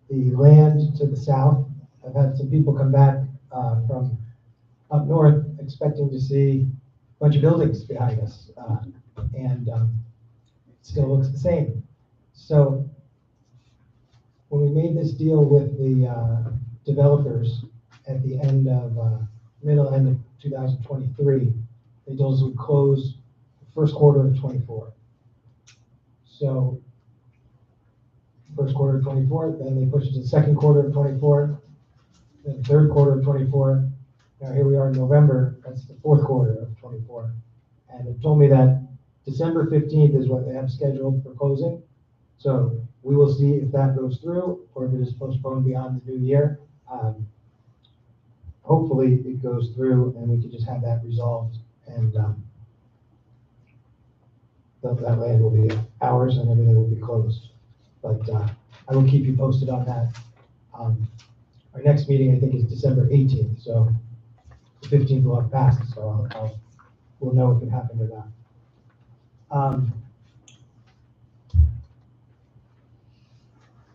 The land to the south, I've had some people come back from up north expecting to see a bunch of buildings behind us, and it still looks the same. So when we made this deal with the developers at the middle end of 2023, they told us we'd close the first quarter of 24. So first quarter of '24, then they pushed it to the second quarter of '24, then the third quarter of '24. Now here we are in November, that's the fourth quarter of '24. And it told me that December 15th is what they have scheduled for closing. So we will see if that goes through or if it is postponed beyond the new year. Hopefully it goes through and we can just have that resolved, and that land will be ours and everything will be closed. But I will keep you posted on that. Our next meeting, I think, is December 18th, so the 15th will have passed, so we'll know if it happened or not.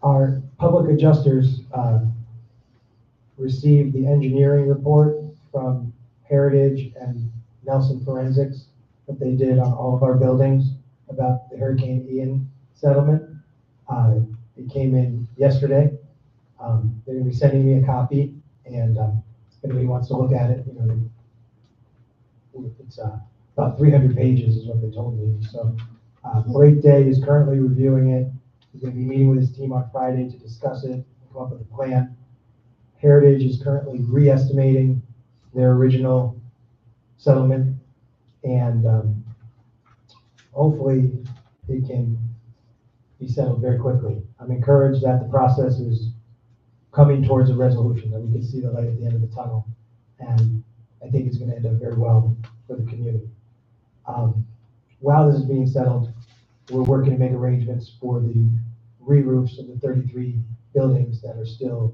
Our public adjusters received the engineering report from Heritage and Nelson Forensics that they did on all of our buildings about the Hurricane Ian settlement. It came in yesterday. They're going to be sending me a copy, and if anybody wants to look at it, it's about 300 pages is what they told me. So Blake Day is currently reviewing it. He's going to be meeting with his team on Friday to discuss it and come up with a plan. Heritage is currently re-estimating their original settlement, and hopefully it can be settled very quickly. I'm encouraged that the process is coming towards a resolution, that we can see the light at the end of the tunnel, and I think it's going to end up very well for the community. While this is being settled, we're working to make arrangements for the re-roofs of the 33 buildings that are still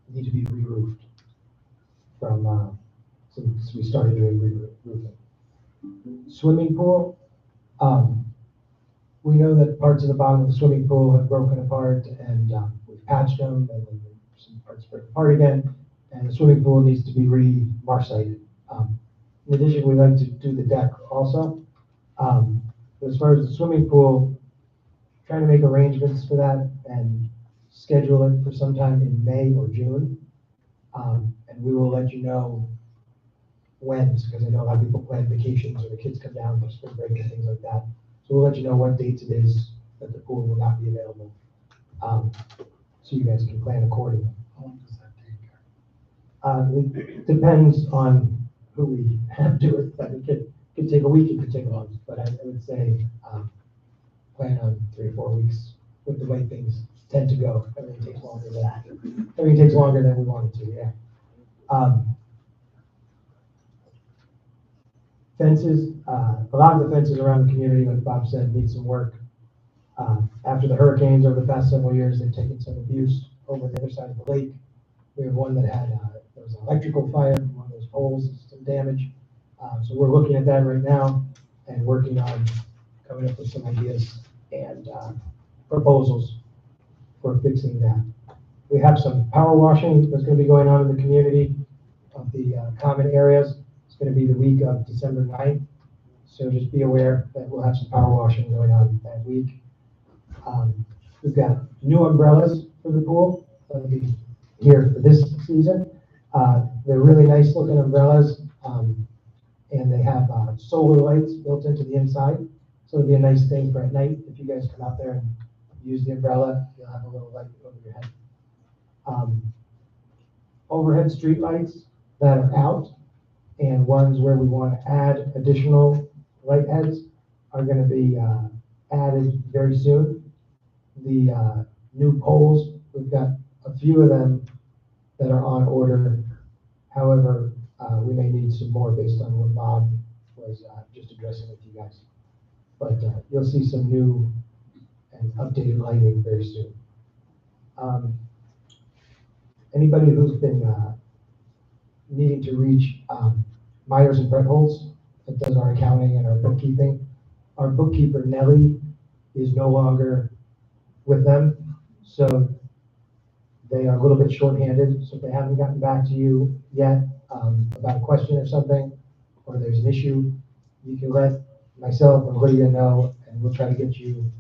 need to be re-roofed from since we started doing re-roofing. Swimming pool. We know that parts of the bottom of the swimming pool have broken apart, and we've patched them, and then some parts break apart again, and the swimming pool needs to be re-marcited. In addition, we like to do the deck also. As far as the swimming pool, trying to make arrangements for that and schedule it for sometime in May or June. And we will let you know when, because I know a lot of people plan vacations or the kids come down for spring break and things like that. So we'll let you know what dates it is that the pool will not be available, so you guys can plan accordingly. How long does that take? It depends on who we have do it, but it could take a week, it could take a month, but I would say plan on 3 or 4 weeks with the way things tend to go. Everything takes longer than that. Everything takes longer than we want it to, yeah. Fences, a lot of the fences around the community, like Bob said, need some work. After the hurricanes over the past several years, they've taken some abuse over the other side of the lake. We have one that had, there was an electrical fire, one of those poles, some damage. So we're looking at that right now and working on coming up with some ideas and proposals for fixing that. We have some power washing that's going to be going on in the community of the common areas. It's going to be the week of December 9th. So just be aware that we'll have some power washing going on that week. We've got new umbrellas for the pool that'll be here for this season. They're really nice looking umbrellas, and they have solar lights built into the inside. So it'll be a nice thing for at night. If you guys come out there and use the umbrella, you'll have a little light over your head. Overhead street lights that are out and ones where we want to add additional light heads are going to be added very soon. The new poles, we've got a few of them that are on order. However, we may need some more based on what Bob was just addressing with you guys. But you'll see some new and updated lighting very soon. Anybody who's been needing to reach Myers and Brentholz that does our accounting and our bookkeeper Nellie is no longer with them, so they are a little bit short-handed. So if they haven't gotten back to you yet about a question or something, or there's an issue, you can let myself or Lydia know, and we'll try to get you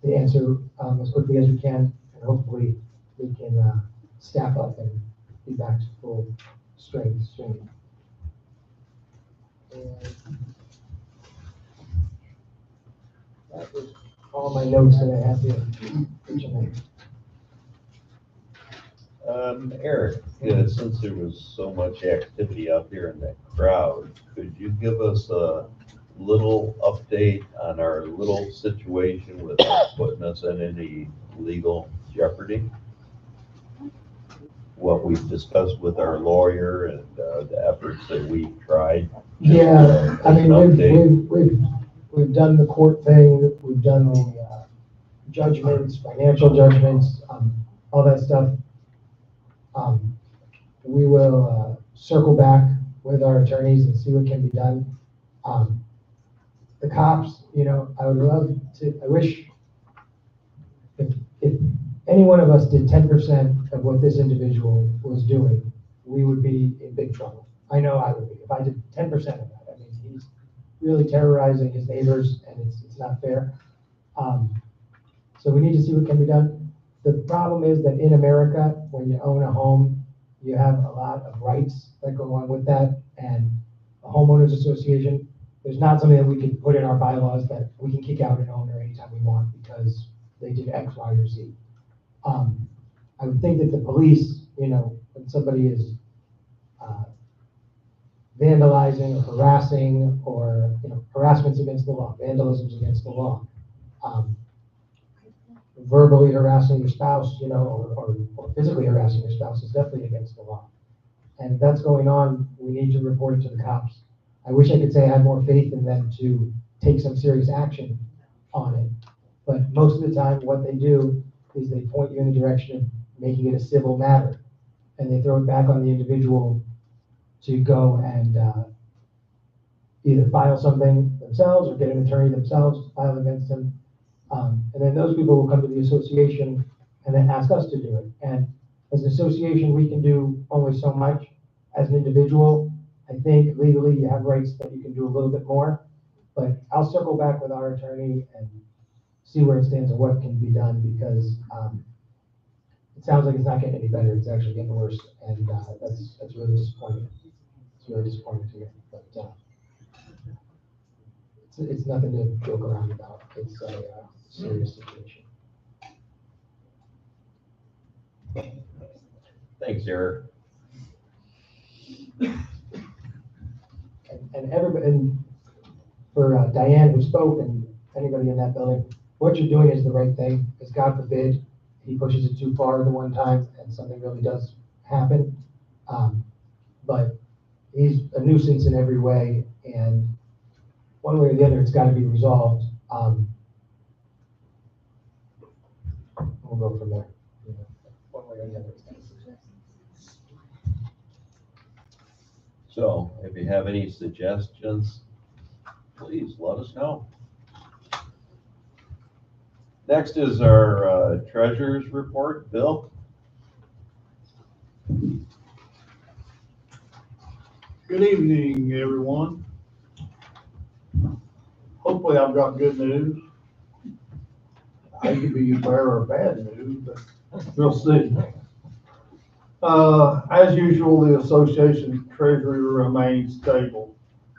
the answer as quickly as we can, and hopefully we can staff up and be back to full strength soon. And that was all my notes that I have here for tonight. Eric, since there was so much activity out there in that crowd, could you give us a little update on our little situation without putting us in any legal jeopardy? What we've discussed with our lawyer and the efforts that we've tried. Yeah, I mean, An update. we've done the court thing, we've done the judgments, financial judgments, all that stuff. We will circle back with our attorneys and see what can be done. The cops, I would love to, I wish if any one of us did 10% of what this individual was doing, we would be in big trouble. I know I would be. If I did 10% of that, I mean, he's really terrorizing his neighbors, and it's not fair. So we need to see what can be done. The problem is that in America, when you own a home, you have a lot of rights that go along with that, and a homeowners association, there's not something that we can put in our bylaws that we can kick out an owner anytime we want because they did X, Y, or Z. I would think that the police, when somebody is vandalizing or harassing or, harassment's against the law, vandalism's against the law. Verbally harassing your spouse, or physically harassing your spouse is definitely against the law. And if that's going on, we need to report it to the cops. I wish I could say I had more faith in them to take some serious action on it. But most of the time, what they do is they point you in the direction of making it a civil matter. And they throw it back on the individual to go and either file something themselves or get an attorney themselves to file against them. And then those people will come to the association and then ask us to do it. And as an association, we can do only so much. As an individual, I think legally you have rights that you can do a little bit more. But I'll circle back with our attorney and see where it stands and what can be done, because it sounds like it's not getting any better. It's actually getting worse. And that's really disappointing. It's really disappointing to me. But it's nothing to joke around about. It's a serious situation. Thanks, Eric. And everybody, and for Diane who spoke, and anybody in that building, what you're doing is the right thing. Because God forbid he pushes it too far the one time and something really does happen. But he's a nuisance in every way, and one way or the other, it's got to be resolved. We'll go from there. One way or the other. So if you have any suggestions, please let us know. Next is our treasurer's report. Bill? Good evening, everyone. Hopefully I've got good news. I could be bearer of bad news, but we'll see. As usual, the association treasury remains stable.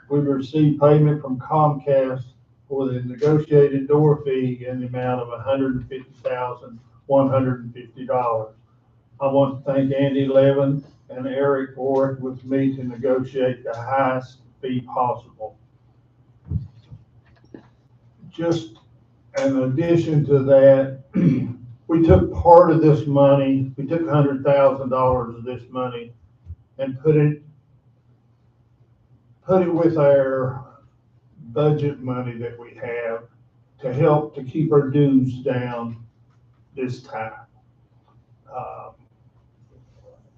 We've received payment from Comcast for the negotiated door fee in the amount of $150,150. I want to thank Andy Levin and Eric for working with me to negotiate the highest fee possible. Just in addition to that, we took part of this money, we took $100,000 of this money and put it with our budget money that we have to help to keep our dues down this time.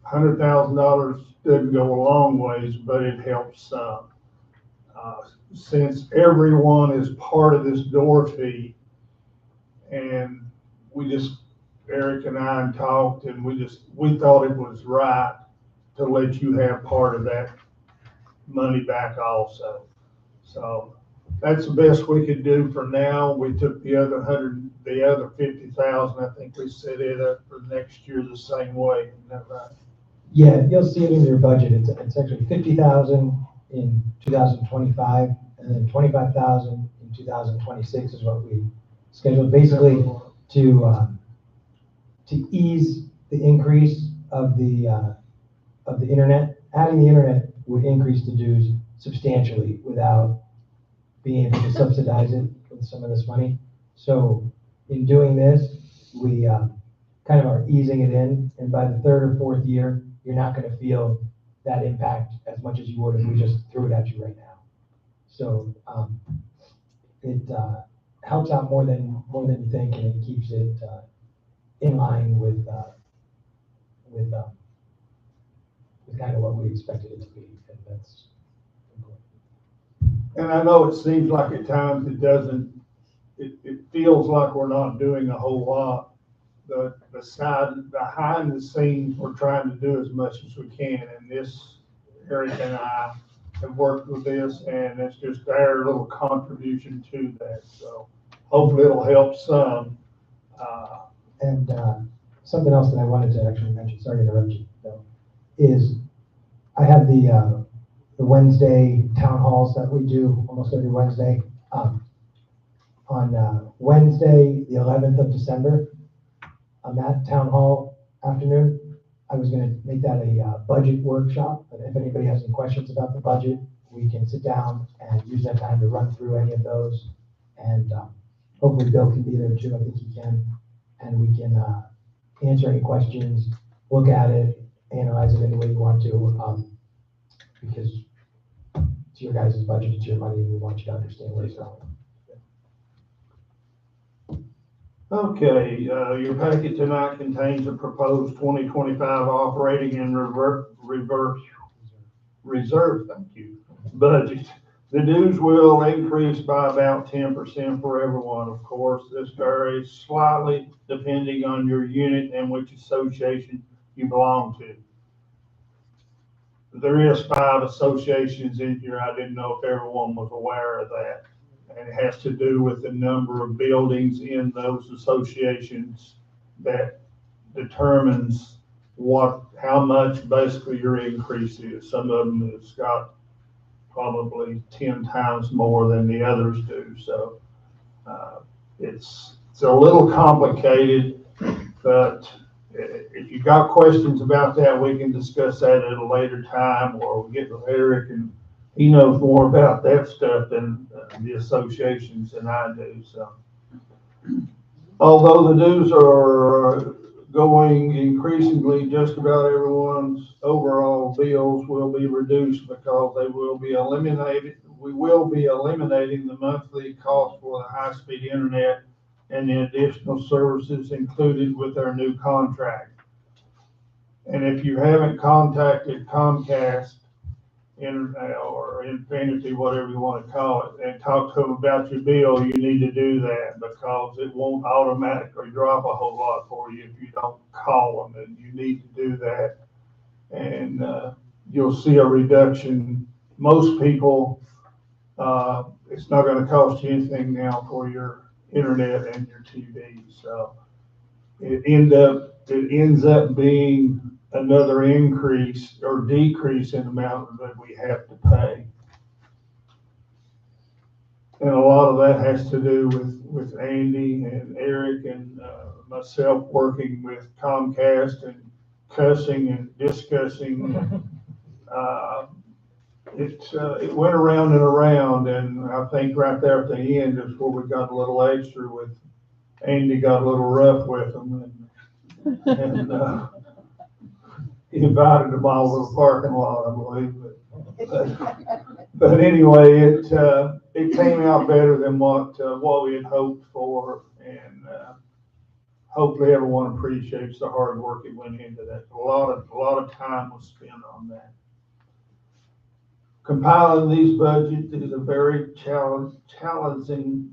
$100,000 doesn't go a long ways, but it helps some. Since everyone is part of this door fee, and Eric and I talked, and we thought it was right to let you have part of that money back also. So that's the best we could do for now. We took the other 50,000, I think we set it up for next year the same way. Isn't that right? Yeah, you'll see it in your budget. It's actually 50,000 in 2025, and then 25,000 in 2026 is what we scheduled basically to ease the increase of the internet. Adding the internet would increase the dues substantially without being able to subsidize it with some of this money. So in doing this, we kind of are easing it in, and by the third or fourth year, you're not going to feel that impact as much as you would if we just threw it at you right now. So it helps out more than you think, and it keeps it in line with kind of what we expected it to be, and that's important. And I know it seems like at times it feels like we're not doing a whole lot. Behind the scenes, we're trying to do as much as we can, and this, Eric and I have worked with this, and it's just our little contribution to that, so hopefully it'll help some. And something else that I wanted to actually mention, sorry to interrupt you, though, is I have the Wednesday town halls that we do almost every Wednesday. On Wednesday, the 11th of December, on that town hall afternoon, I was going to make that a budget workshop. But if anybody has any questions about the budget, we can sit down and use that time to run through any of those. And hopefully Bill can be there too. I think he can. And we can answer any questions, look at it, analyze it any way you want to, because it's your guys' budget, it's your money, and we want you to understand where it's going. Okay, your packet tonight contains a proposed 2025 operating and reserve, thank you, budget. The dues will increase by about 10% for everyone. Of course, this varies slightly depending on your unit and which association you belong to. There is 5 associations in here. I didn't know if everyone was aware of that. And it has to do with the number of buildings in those associations that determines how much basically your increase is. Some of them has got probably 10 times more than the others do. So it's a little complicated, but if you've got questions about that, we can discuss that at a later time, or we'll get with Eric, and he knows more about that stuff than the associations than I do. So although the dues are going increasingly, just about everyone's overall bills will be reduced because they will be eliminated. We will be eliminating the monthly cost for the high-speed internet and the additional services included with our new contract. And if you haven't contacted Comcast or Infinity, whatever you want to call it, and talk to them about your bill, you need to do that, because it won't automatically drop a whole lot for you if you don't call them, and you need to do that. And you'll see a reduction. Most people, it's not going to cost you anything now for your internet and your TV. So it ends up being another increase or decrease in amount that we have to pay. And a lot of that has to do with Andy and Eric and myself working with Comcast and cussing and discussing. It went around and around, and I think right there at the end is where we got a little extra with Andy, got a little rough with them, and he invited them all to the parking lot, I believe. But anyway, it came out better than what we had hoped for, and hopefully everyone appreciates the hard work that went into that. A lot of time was spent on that. Compiling these budgets is a very challenging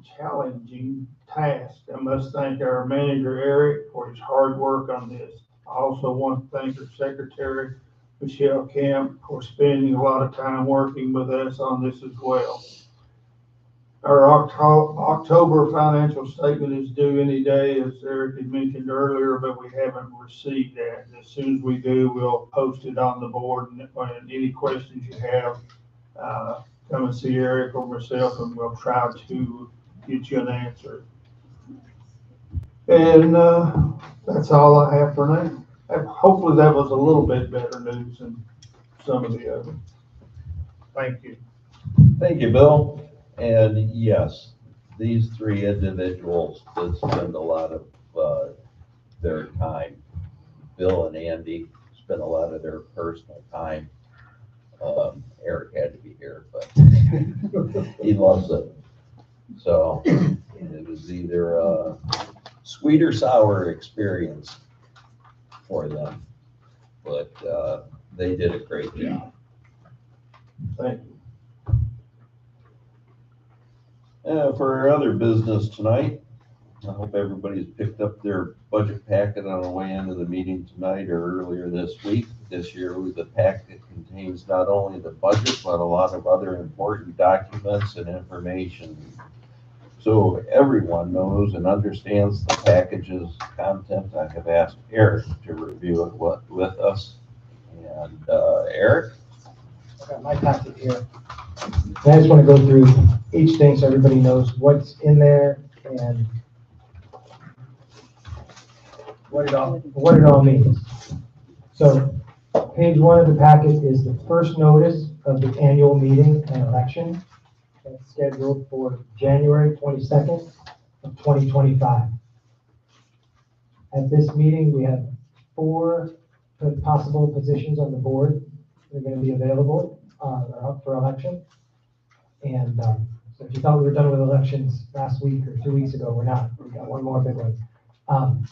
task. I must thank our manager, Eric, for his hard work on this. I also want to thank our secretary, Michelle Camp, for spending a lot of time working with us on this as well. Our October financial statement is due any day, as Eric had mentioned earlier, but we haven't received that. As soon as we do, we'll post it on the board, and any questions you have, come and see Eric or myself, and we'll try to get you an answer. And, that's all I have for now. Hopefully that was a little bit better news than some of the other. Thank you. Thank you, Bill. And yes, these three individuals did spend a lot of their time. Bill and Andy spent a lot of their personal time. Eric had to be here, but he loves it. So it was either a sweet or sour experience for them, but they did a great job. Thank you. For our other business tonight, I hope everybody's picked up their budget packet on the way into the meeting tonight or earlier this week. This year, the packet contains not only the budget, but a lot of other important documents and information. So everyone knows and understands the package's content. I have asked Eric to review it with us. And Eric? I got my packet here. I just want to go through each thing so everybody knows what's in there and what it all means. So page 1 of the packet is the first notice of the annual meeting and election. That's scheduled for January 22nd of 2025. At this meeting, we have 4 possible positions on the board that are going to be available or up for election. And so if you thought we were done with elections last week or 2 weeks ago, we're not. We've got one more big one.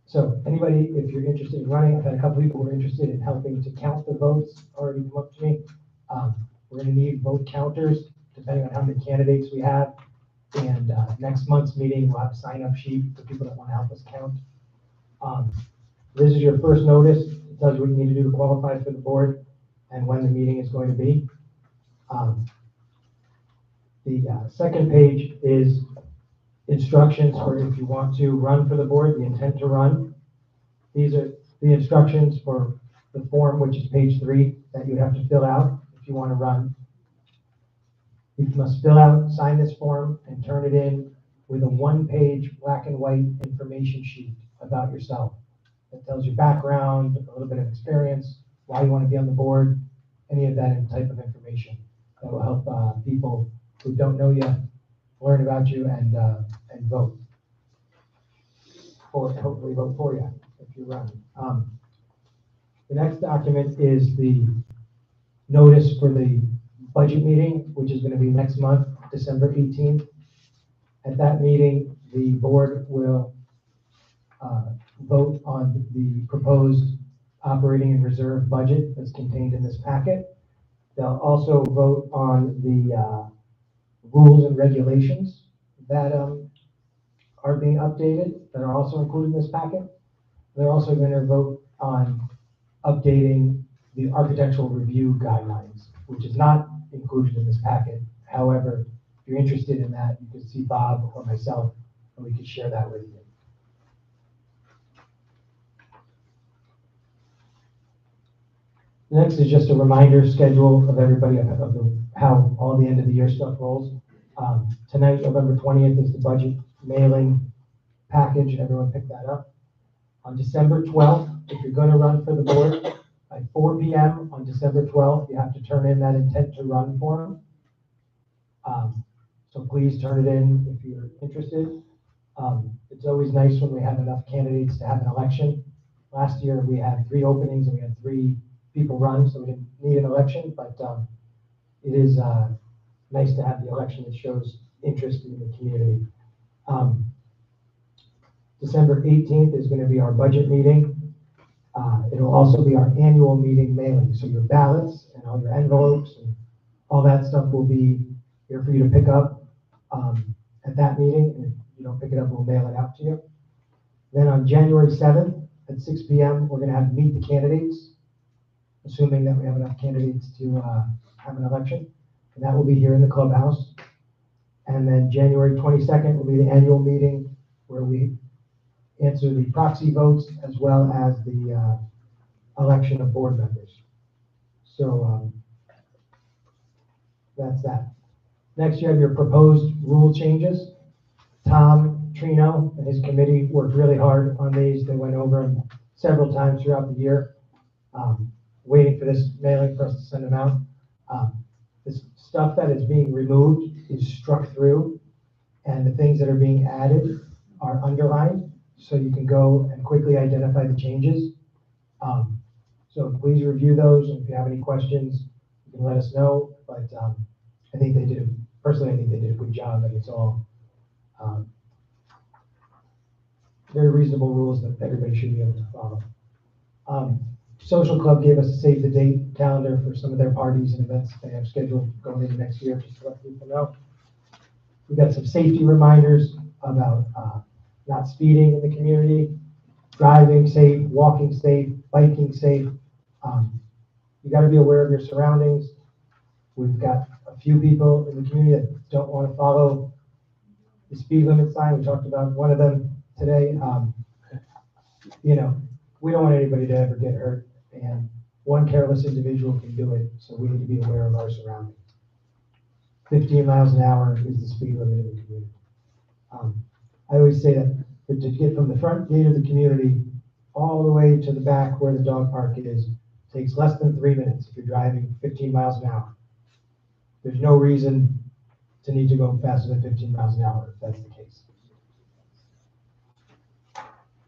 So anybody, if you're interested in running, I've had a couple people who are interested in helping to count the votes already come up to me. We're going to need vote counters depending on how many candidates we have. And next month's meeting, we'll have a sign-up sheet for people that want to help us count. This is your first notice. It tells you what you need to do to qualify for the board and when the meeting is going to be. The second page is instructions for if you want to run for the board, the intent to run. These are the instructions for the form, which is page 3, that you have to fill out if you want to run. You must fill out, sign this form, and turn it in with a 1-page black and white information sheet about yourself. That tells your background, a little bit of experience, why you want to be on the board, any of that type of information that will help people who don't know you learn about you and vote, or hopefully vote for you if you run. The next document is the notice for the budget meeting, which is going to be next month, December 18th. At that meeting, the board will vote on the proposed operating and reserve budget that's contained in this packet. They'll also vote on the rules and regulations that are being updated, that are also included in this packet. They're also going to vote on updating the architectural review guidelines, which is not included in this packet. However, if you're interested in that, you can see Bob or myself, and we can share that with you. Next is just a reminder schedule of everybody of how all the end of the year stuff rolls. Tonight, November 20th, is the budget mailing package. Everyone pick that up. On December 12th, if you're going to run for the board, by 4 p.m. on December 12th, you have to turn in that intent to run form. So please turn it in if you're interested. It's always nice when we have enough candidates to have an election. Last year, we had 3 openings and we had 3 people run, so we didn't need an election, but it is nice to have the election that shows interest in the community. December 18th is going to be our budget meeting. It'll also be our annual meeting mailing, so your ballots and all your envelopes and all that stuff will be here for you to pick up at that meeting, and if you don't pick it up, we'll mail it out to you. Then on January 7th at 6 p.m., we're going to have meet the candidates, assuming that we have enough candidates to have an election. And that will be here in the clubhouse. And then January 22nd will be the annual meeting where we answer the proxy votes as well as the election of board members. So that's that. Next, you have your proposed rule changes. Tom Trino and his committee worked really hard on these. They went over them several times throughout the year, waiting for this mailing for us to send them out. This stuff that is being removed is struck through, and the things that are being added are underlined, so you can go and quickly identify the changes. So please review those, and if you have any questions, you can let us know. But I think they did, personally, I think they did a good job, and it's all very reasonable rules that everybody should be able to follow. Social Club gave us a save the date calendar for some of their parties and events they have scheduled going into next year, just to let people know. We've got some safety reminders about not speeding in the community, driving safe, walking safe, biking safe. You got to be aware of your surroundings. We've got a few people in the community that don't want to follow the speed limit sign. We talked about one of them today. We don't want anybody to ever get hurt, and one careless individual can do it, so we need to be aware of our surroundings. 15 miles an hour is the speed limit in the community. I always say that to get from the front gate of the community all the way to the back where the dog park is takes less than 3 minutes if you're driving 15 miles an hour. There's no reason to need to go faster than 15 miles an hour if that's the case.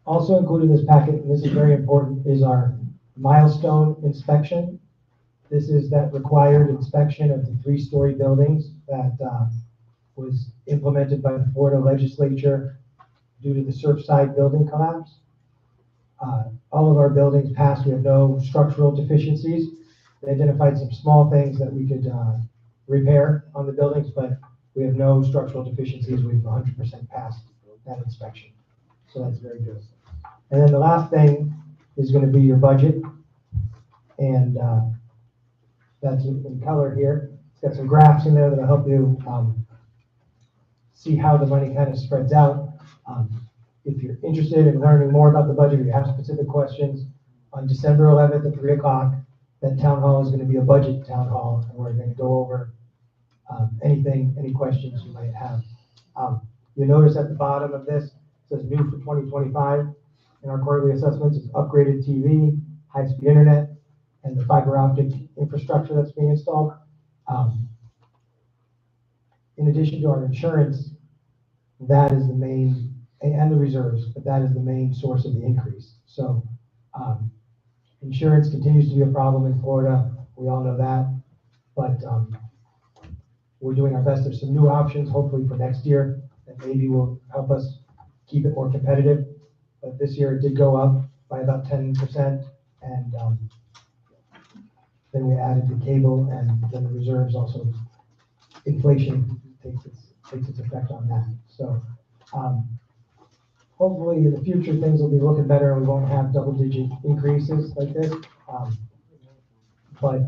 Also included in this packet, and this is very important, is our milestone inspection. This is that required inspection of the 3-story buildings that was implemented by the Florida legislature due to the Surfside building collapse. All of our buildings passed. We have no structural deficiencies. They identified some small things that we could repair on the buildings, but we have no structural deficiencies. We've 100% passed that inspection. So that's very good. And then the last thing is going to be your budget. And that's in color here. It's got some graphs in there that'll help you see how the money kind of spreads out. If you're interested in learning more about the budget, or you have specific questions, on December 11th at 3 o'clock, that town hall is going to be a budget town hall, and we're going to go over any questions you might have. You'll notice at the bottom of this, it says new for 2025 in our quarterly assessments is upgraded TV, high-speed internet, and the fiber optic infrastructure that's being installed. In addition to our insurance, that is the main, and the reserves, but that is the main source of the increase. So insurance continues to be a problem in Florida. We all know that, but we're doing our best. There's some new options, hopefully for next year, that maybe will help us keep it more competitive. But this year it did go up by about 10%, and then we added the cable, and then the reserves also, inflation takes its effect on that. So hopefully in the future things will be looking better and we won't have double-digit increases like this. But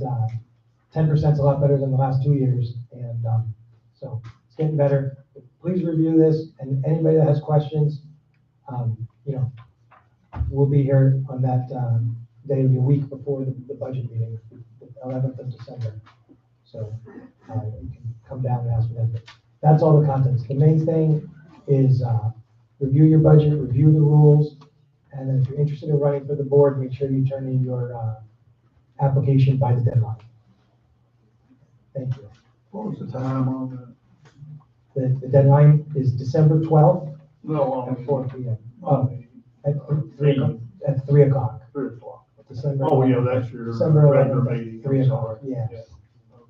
10% is a lot better than the last 2 years, and so it's getting better. Please review this, and anybody that has questions, we'll be here on that day, a week before the budget meeting, the 11th of December. So you can come down and ask me that. That's all the contents. The main thing is review your budget, review the rules, and then if you're interested in running for the board, make sure you turn in your application by the deadline. Thank you. What was the time on that? The deadline is December 12th No, at 4 p.m. At 3 o'clock. 3 o'clock. December. Oh, yeah, that's your December regular 11th, meeting. 3 I'm o'clock, sorry. yeah.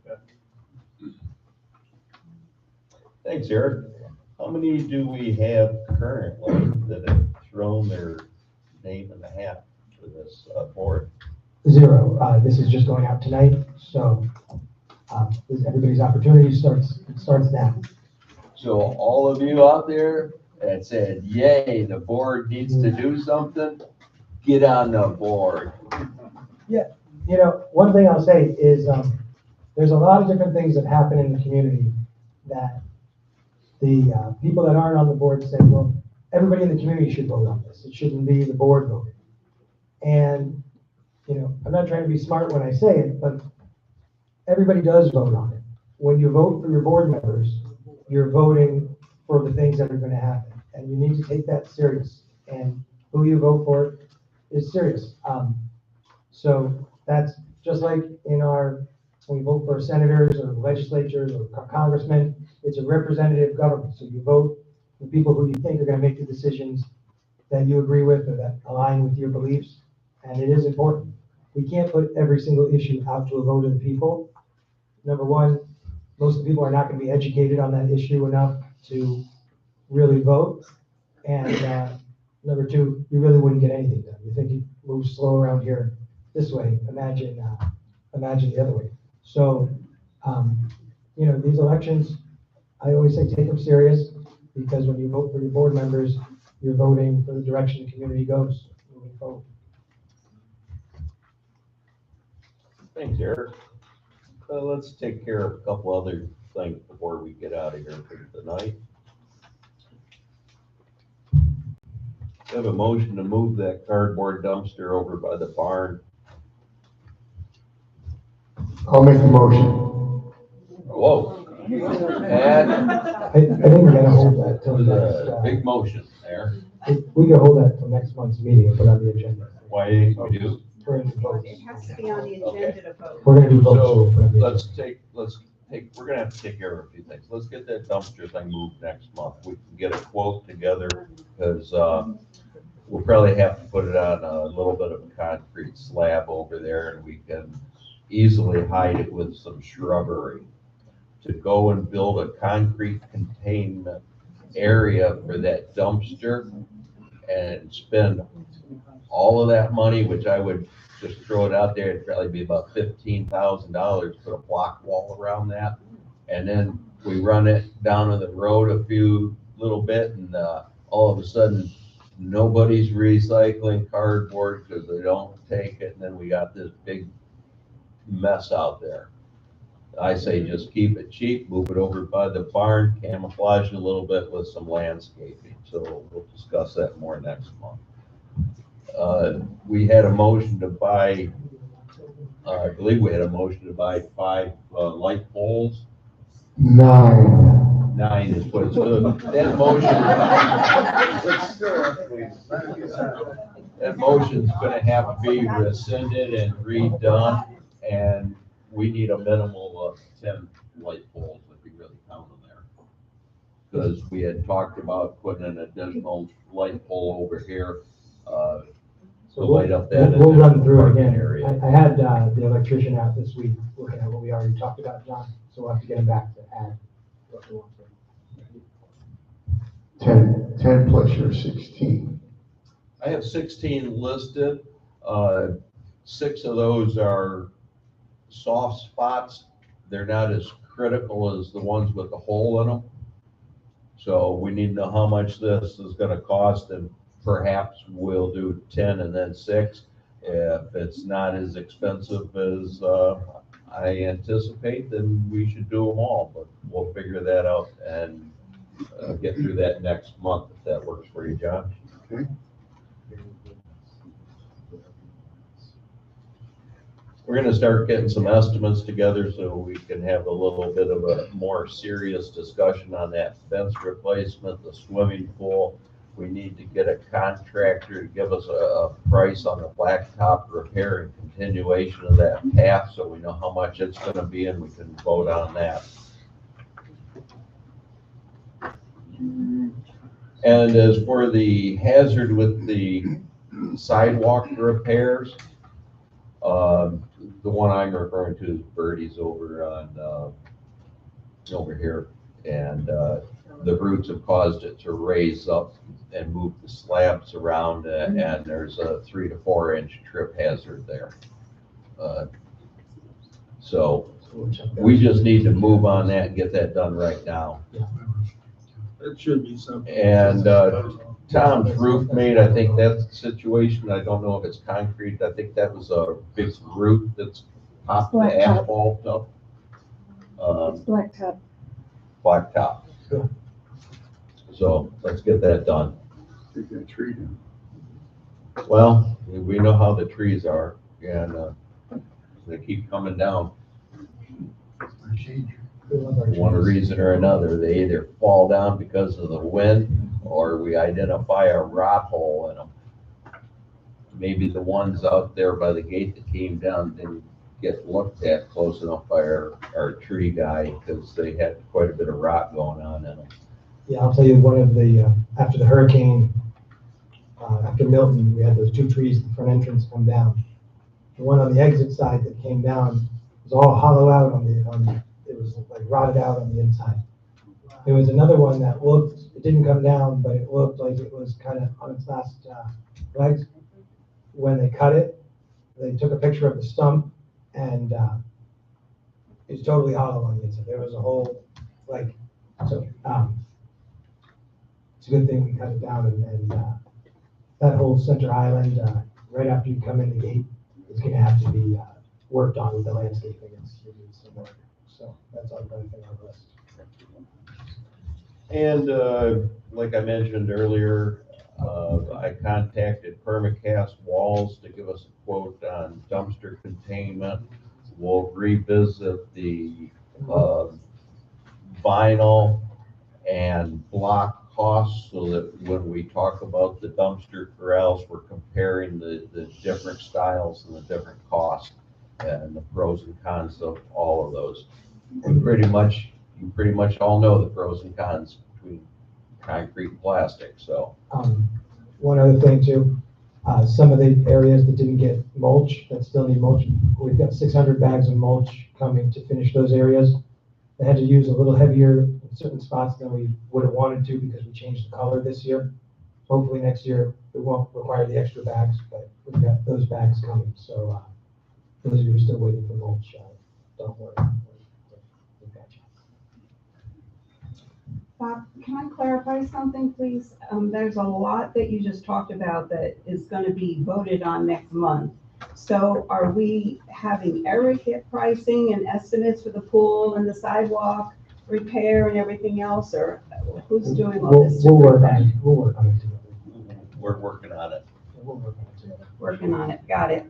Okay. Thanks, Eric. How many do we have currently that have thrown their name in the hat for this board? 0. This is just going out tonight, so everybody's opportunity starts now. So all of you out there that said, yay, the board needs to do something, get on the board. Yeah, one thing I'll say is there's a lot of different things that happen in the community that the people that aren't on the board say, well, everybody in the community should vote on this. It shouldn't be the board voting. And, I'm not trying to be smart when I say it, but everybody does vote on it. When you vote for your board members, you're voting for the things that are going to happen. and you need to take that serious. And who you vote for is serious. So that's just like when we vote for senators or legislatures or congressmen, it's a representative government. So you vote for people who you think are going to make the decisions that you agree with or that align with your beliefs. And it is important. We can't put every single issue out to a vote of the people. Number one, most of the people are not going to be educated on that issue enough to really vote. And number two, you really wouldn't get anything done. You think you move slow around here this way, imagine the other way. So, these elections, I always say take them serious, because when you vote for your board members, you're voting for the direction the community goes moving forward. Thanks, Eric. Let's take care of a couple other things before we get out of here for tonight. We have a motion to move that cardboard dumpster over by the barn. I'll make the motion. Whoa. And I think we're gonna hold that till the big next, motion there. we can hold that till next month's meeting and put on the agenda. Why we do? We're gonna do votes. It has to be on the agenda to vote. We're gonna do votes. So we'll put on the let's take, we're gonna have to take care of a few things. Let's get that dumpster thing moved next month. We can get a quote together, because we'll probably have to put it on a little bit of a concrete slab over there, and we can easily hide it with some shrubbery. To go and build a concrete containment area for that dumpster and spend all of that money, which I would just throw it out there, it'd probably be about $15,000, put a block wall around that. And then we run it down to the road a few little bit, and all of a sudden, nobody's recycling cardboard because they don't take it, and then we got this big mess out there. I say just keep it cheap, move it over by the barn, camouflage it a little bit with some landscaping. So we'll discuss that more next month. We had a motion to buy, I believe we had a motion to buy 5 light poles. 9. 9 is what it's good. That motion's gonna have to be rescinded and redone, and we need a minimal of 10 light poles if we really count them there. Because we had talked about putting an additional light pole over here, to light up that. We'll run through it again. Area. I had the electrician out this week looking at what we already talked about, John, so we'll have to get him back to add what we want. 10 plus your 16. I have 16 listed. 6 of those are soft spots. They're not as critical as the ones with the hole in them. So we need to know how much this is going to cost, and perhaps we'll do 10 and then 6. If it's not as expensive as I anticipate, then we should do them all, but we'll figure that out and get through that next month, if that works for you, John. Okay. We're gonna start getting some estimates together so we can have a little bit of a more serious discussion on that fence replacement, the swimming pool. We need to get a contractor to give us a price on the blacktop repair and continuation of that path, so we know how much it's gonna be and we can vote on that. And as for the hazard with the sidewalk repairs, the one I'm referring to is Birdie's over on, over here. And the roots have caused it to raise up and move the slabs around, and there's a 3 to 4 inch trip hazard there. So we just need to move on that and get that done right now. That should be something. And Tom's roof made, I think that's the situation. I don't know if it's concrete. I think that was a big root that's popped the asphalt up. Blacktop. Blacktop. So let's get that done. Take that tree down. Well, we know how the trees are, and they keep coming down. For one reason or another, they either fall down because of the wind or we identify a rot hole in them. Maybe the ones out there by the gate that came down didn't get looked at close enough by our tree guy, because they had quite a bit of rot going on in them. Yeah, I'll tell you, one of the, after the hurricane, after Milton, we had those 2 trees at the front entrance come down. The one on the exit side that came down was all hollow out it was like rotted out on the inside. There was another one that it didn't come down, but it looked like it was kind of on its last legs. When they cut it, they took a picture of the stump, and it's totally hollow on the inside. There was a hole, so it's a good thing we cut it down, and that whole center island, right after you come in the gate, is going to have to be worked on with the landscaping. It needs some work. So that's another thing on the list. And like I mentioned earlier, I contacted Permacast Walls to give us a quote on dumpster containment. We'll revisit the vinyl and block costs, so that when we talk about the dumpster corrals, we're comparing the different styles and the different costs and the pros and cons of all of those. You pretty much all know the pros and cons between concrete and plastic, so. One other thing too, some of the areas that didn't get mulch, that still need mulch, we've got 600 bags of mulch coming to finish those areas. They had to use a little heavier in certain spots than we would have wanted to, because we changed the color this year. Hopefully next year it won't require the extra bags, but we've got those bags coming. So those of you who are still waiting for mulch, don't worry. We've got you. Bob, can I clarify something, please? There's a lot that you just talked about that is going to be voted on next month. So are we having Eric get pricing and estimates for the pool and the sidewalk repair and everything else, or who's doing all this? We'll work on it. We'll work on it together. We're working on it. We'll work on it together. Working on it, got it.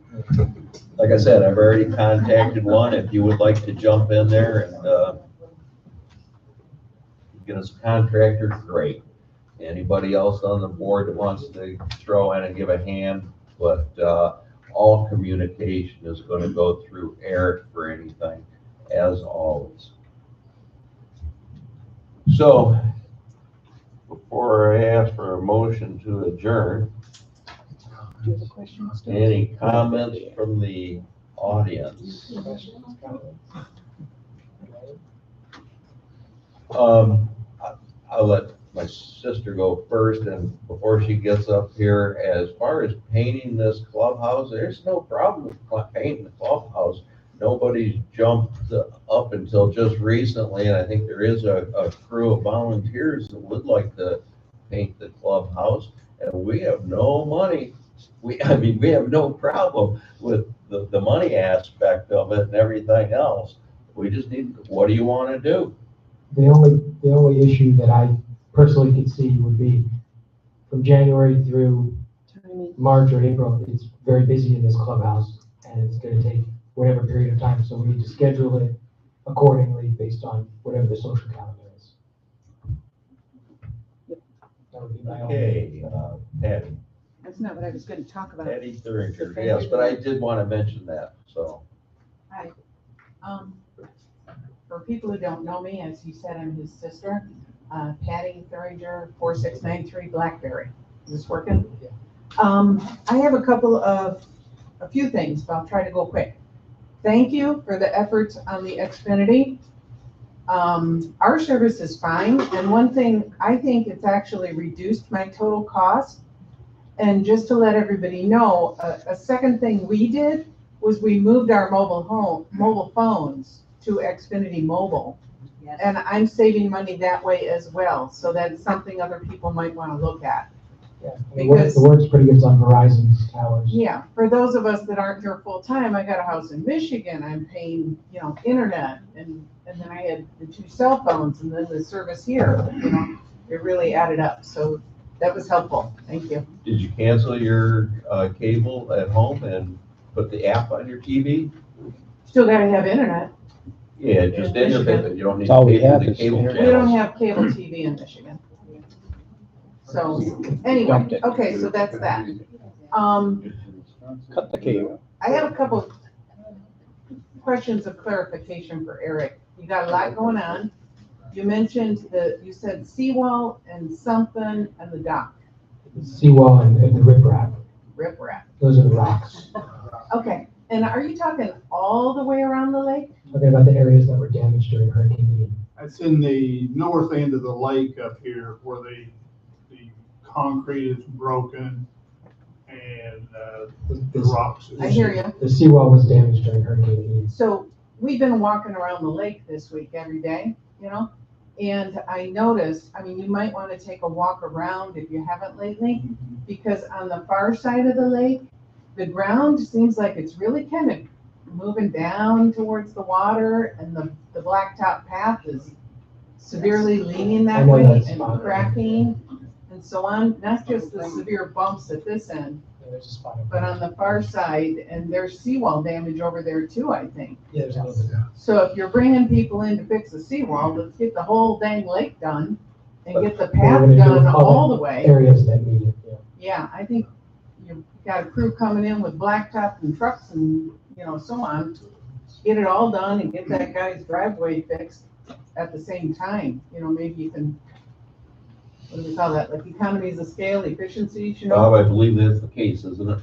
Like I said, I've already contacted one. If you would like to jump in there and get us a contractor, great. Anybody else on the board that wants to throw in and give a hand, but all communication is going to go through Eric for anything, as always. So, before I ask for a motion to adjourn, Do you have a question? any comments from the audience? I'll let my sister go first, and before she gets up here, as far as painting this clubhouse, there's no problem with painting the clubhouse. Nobody's jumped up until just recently, and I think there is a crew of volunteers that would like to paint the clubhouse, and we have no money. We have no problem with the money aspect of it and everything else. We just need, what do you want to do? The only issue that I personally could see would be from January through March or April, it's very busy in this clubhouse, and it's going to take whatever period of time, so we need to schedule it accordingly based on whatever the social calendar is. That would be my Okay, Patty. That's not what I was going to talk about. Patty Thuringer, yes, but I did want to mention that, so. Hi. For people who don't know me, as you said, I'm his sister, Patty Thuringer, 4693 Blackberry. Is this working? Yeah. I have a few things, but I'll try to go quick. Thank you for the efforts on the Xfinity. Our service is fine, and one thing, I think it's actually reduced my total cost. And just to let everybody know, a second thing we did was we moved our mobile phones to Xfinity Mobile. Yes. And I'm saving money that way as well, so that's something other people might want to look at. Yeah, the work's pretty good on Verizon's towers. Yeah, for those of us that aren't here full time, I got a house in Michigan, I'm paying, internet, and then I had the 2 cell phones, and then the service here, it really added up, so that was helpful, thank you. Did you cancel your cable at home and put the app on your TV? Still gotta have internet. Yeah, just internet, but you don't need That's all to we pay have for the is cable internet. We don't channels. have cable TV in Michigan. So, Dumped anyway, it. okay, so that's that. Cut the cable. I have a couple questions of clarification for Eric. You got a lot going on. You mentioned you said seawall and something and the dock, Seawall and the riprap, riprap. those are the rocks. Okay, and are you talking all the way around the lake? Talking about the areas that were damaged during Hurricane Ian. It's in the north end of the lake up here where the concrete is broken and the rocks. I hear you. The seawall was damaged during Hurricane Ian. So we've been walking around the lake this week every day, you know? And I noticed, I mean, you might want to take a walk around if you haven't lately, because on the far side of the lake, the ground seems like it's really kind of moving down towards the water, and the blacktop path is severely leaning I that know way that's and fine. cracking and so on. Not just the severe bumps at this end, There's a spot of- but on the far side, and there's seawall damage over there too, I think. Yeah, there's a little bit. So if you're bringing people in to fix the seawall, let's get the whole dang lake done and get the path We're gonna do done all all the the way. Areas that need it, yeah. Yeah, I think you've got a crew coming in with blacktop and trucks and, you know, so on. Get it all done and get that guy's driveway fixed at the same time. You know, maybe you can, what do we call that, like economies of scale, efficiencies, you know? Bob, I believe that's the case, isn't it?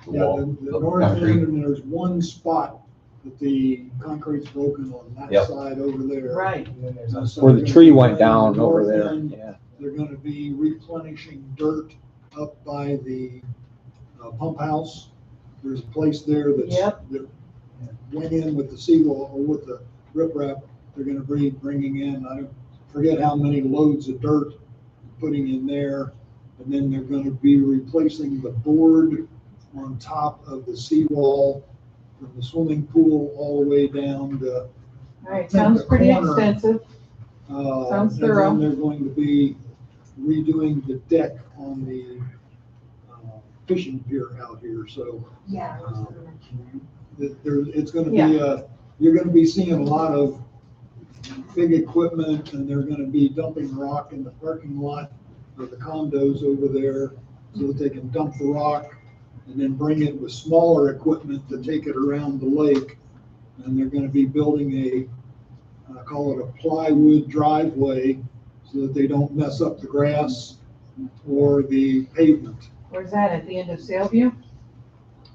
The Yeah, wall, the the north end, concrete. and there's one spot that the concrete's broken on that Yep. side over there. Right. And then there's So also. Where the they're tree gonna went be down over north there, end, yeah. They're gonna be replenishing dirt up by the pump house. There's a place there that's, Yep. that went in with the seawall or with the riprap. They're gonna be bringing in, I don't forget how many loads of dirt, putting in there. And then they're gonna be replacing the board on top of the seawall from the swimming pool all the way down to. All right, I think sounds the pretty corner, extensive. Sounds thorough. And then they're going to be redoing the deck on the fishing pier out here, so. Yeah. It's gonna be, you're gonna be seeing a lot of big equipment, and they're gonna be dumping rock in the parking lot of the condos over there, so that they can dump the rock and then bring it with smaller equipment to take it around the lake. And they're gonna be building I call it a plywood driveway, so that they don't mess up the grass or the pavement. Where's that, at the end of Sailview?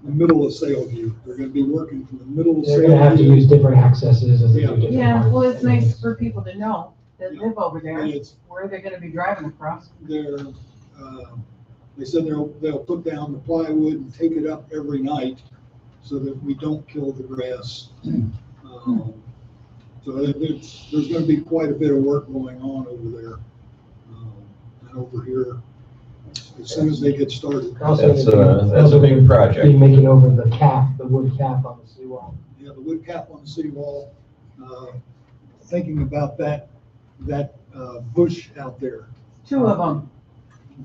The middle of Sailview. They're gonna be working from the middle of They're gonna have to Sailview. use different accesses as they do different. Yeah, parts. well, it's nice for people to know that live over there, And it's, where they're gonna be driving across. they said they'll put down the plywood and take it up every night so that we don't kill the grass. So there's gonna be quite a bit of work going on over there. And over here, as soon as they get started. Also, That's a big Be project. making over the cap, the wood cap on the seawall. Yeah, the wood cap on the seawall, thinking about that bush out there. Two of them.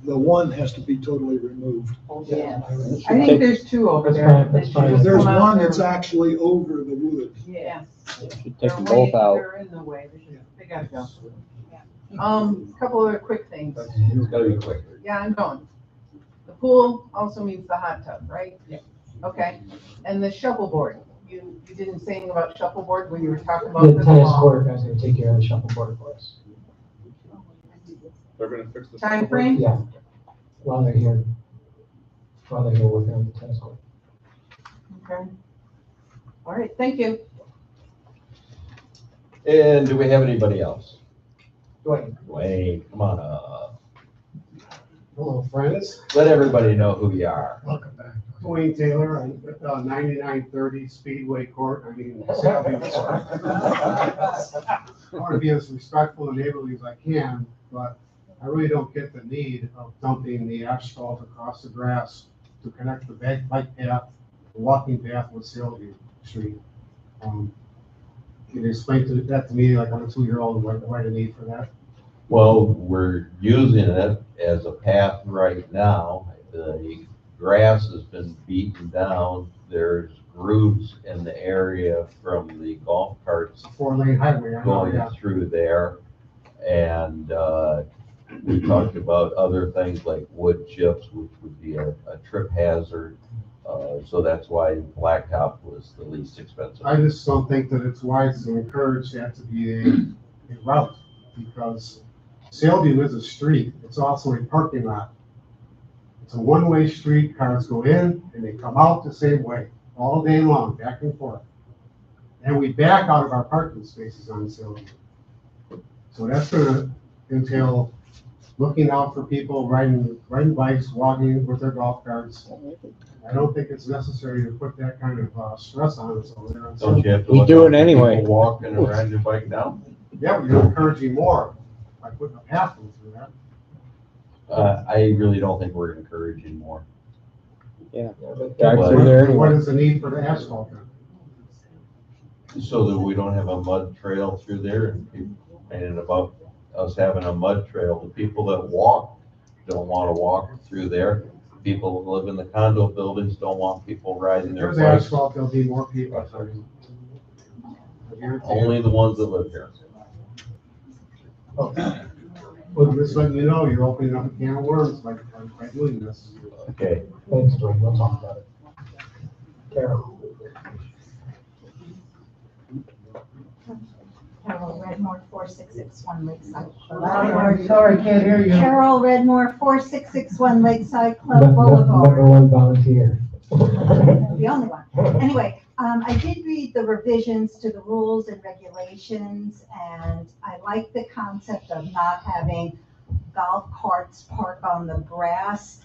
The one has to be totally removed. Yeah. I think there's two over That's there. fine, that's They should fine. just There's come out one there. that's actually over the wood. Yeah. Should take them both out. They're in the way, they gotta go. Couple other quick things. It's gotta be quick. Yeah, I'm going. The pool also means the hot tub, right? Yeah. Okay, and the shuffleboard, you didn't say anything about shuffleboard when you were talking about The the tennis wall. court guys are gonna take care of the shuffleboard for us. They're gonna fix the. Time frame? Yeah, while they're here working on the tennis court. Okay. All right, thank you. And do we have anybody else? Dwayne. Wayne, come on up. Hello, friends. Let everybody know who you are. Welcome back. Dwayne Taylor, I'm at 9930 Speedway Court. I mean, Sailview Court. I want to be as respectful and neighborly as I can, but I really don't get the need of dumping the asphalt across the grass to connect the bike path, the walking path with Sailview Street. Can you explain that to me, like I'm a 2-year-old, why the need for that? Well, we're using it as a path right now. The grass has been beaten down. There's grooves in the area from the golf carts 4-lane highway, I know, going yeah. through there. And We talked about other things like wood chips, which would be a trip hazard. So that's why blacktop was the least expensive. I just don't think that it's wise to encourage that to be a route, because Sailview is a street, it's also a parking lot. It's a one-way street, cars go in and they come out the same way, all day long, back and forth. And we back out of our parking spaces on Sailview. So that's gonna entail looking out for people riding bikes, walking with their golf carts. I don't think it's necessary to put that kind of stress on us over there. Don't you have to We look do out it for anyway. people walking and riding their bike down? Yeah, but you're encouraging more by putting a pathway through that. I really don't think we're encouraging more. Drive But- through there What anyway. is the need for the asphalt then? So that we don't have a mud trail through there and about us having a mud trail, the people that walk don't want to walk through there. People who live in the condo buildings don't want people riding their There's bikes. asphalt, there'll be more people. Only the ones that live here. Well, just letting you know, you're opening up a can of worms by doing this. Okay. Thanks, Dwayne, we'll talk about it. Carol? Carol Redmore, 4661 Lakeside. Sorry, can't hear you. Carol Redmore, 4661 Lakeside Club Number Boulevard. one volunteer. The only one. Anyway, I did read the revisions to the rules and regulations, and I like the concept of not having golf carts park on the grass.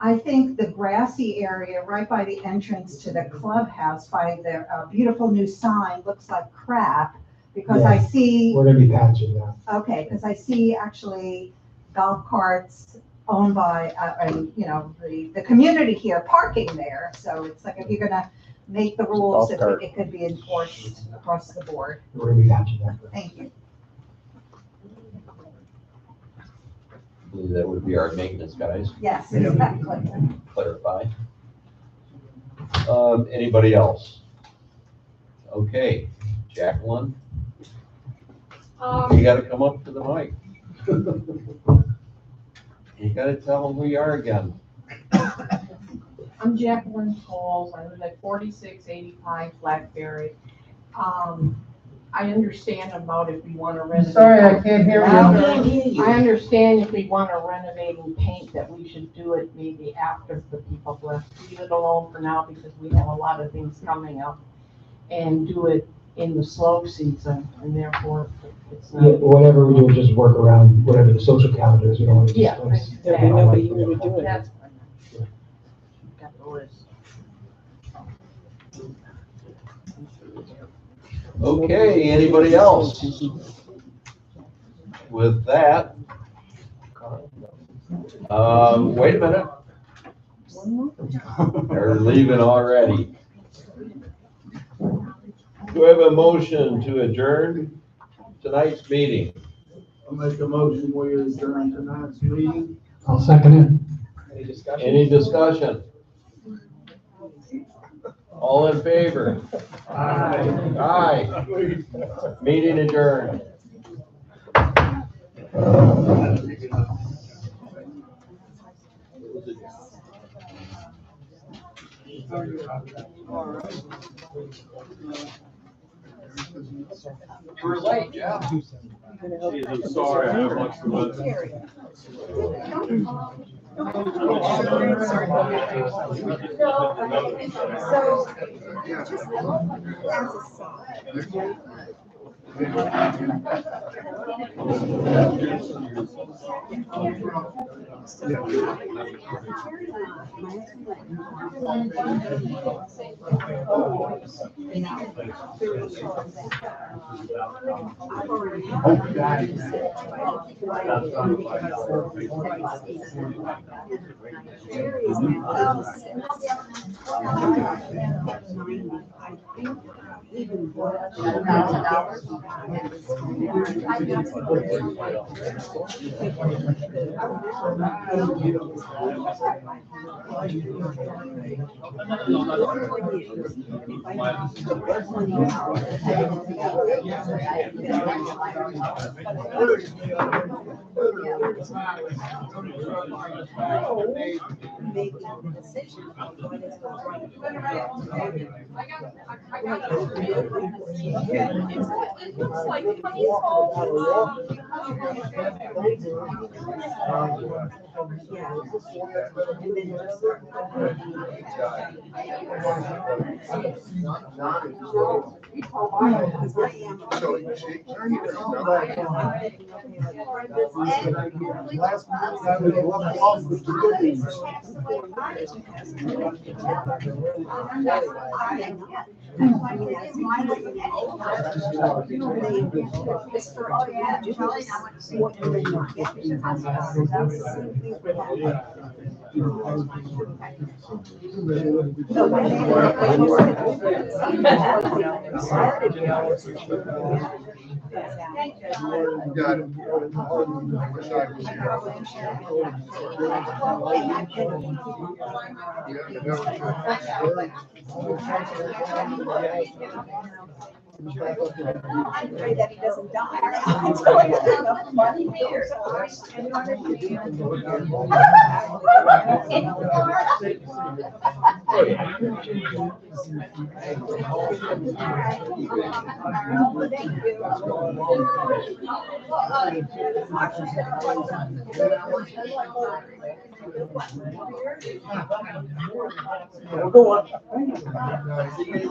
I think the grassy area right by the entrance to the clubhouse by the beautiful new sign looks like crap, because I Yeah. see, We're gonna be patching that. okay, because I see actually golf carts owned by, the community here parking there. So it's like, if you're gonna make the rules, Golf cart. it could be enforced across the board. We're gonna be patching that. Thank you. I believe that would be our maintenance guys, Yes, exactly. clarify. Anybody else? Okay, Jacqueline, you gotta come up to the mic. You gotta tell them who you are again. I'm Jacqueline Coles. I live at 4685 Blackberry. I understand about if we want to renovate. Sorry, I can't hear you. I understand if we want to renovate and paint, that we should do it maybe after the people left. Leave it alone for now because we have a lot of things coming up, and do it in the slow season, and therefore it's Yeah, not. whatever we do, just work around whatever the social calendar is, we don't want to Yeah. displace. There'll be nobody here to do it. That's got the list. Okay, anybody else? With that, wait a minute. They're leaving already. Do I have a motion to adjourn tonight's meeting? I'll make a motion, we adjourn tonight's meeting. I'll second it. Any discussion? Any discussion? All in favor? Aye. Aye. Meeting adjourned. You were late, Jeff. I'm sorry, I have much to Jerry's 90, I think, even more. Making the decision of what is going It looks like honey Got it. I wish I was here. Yeah, that I pray that he doesn't die. Until I get enough money here.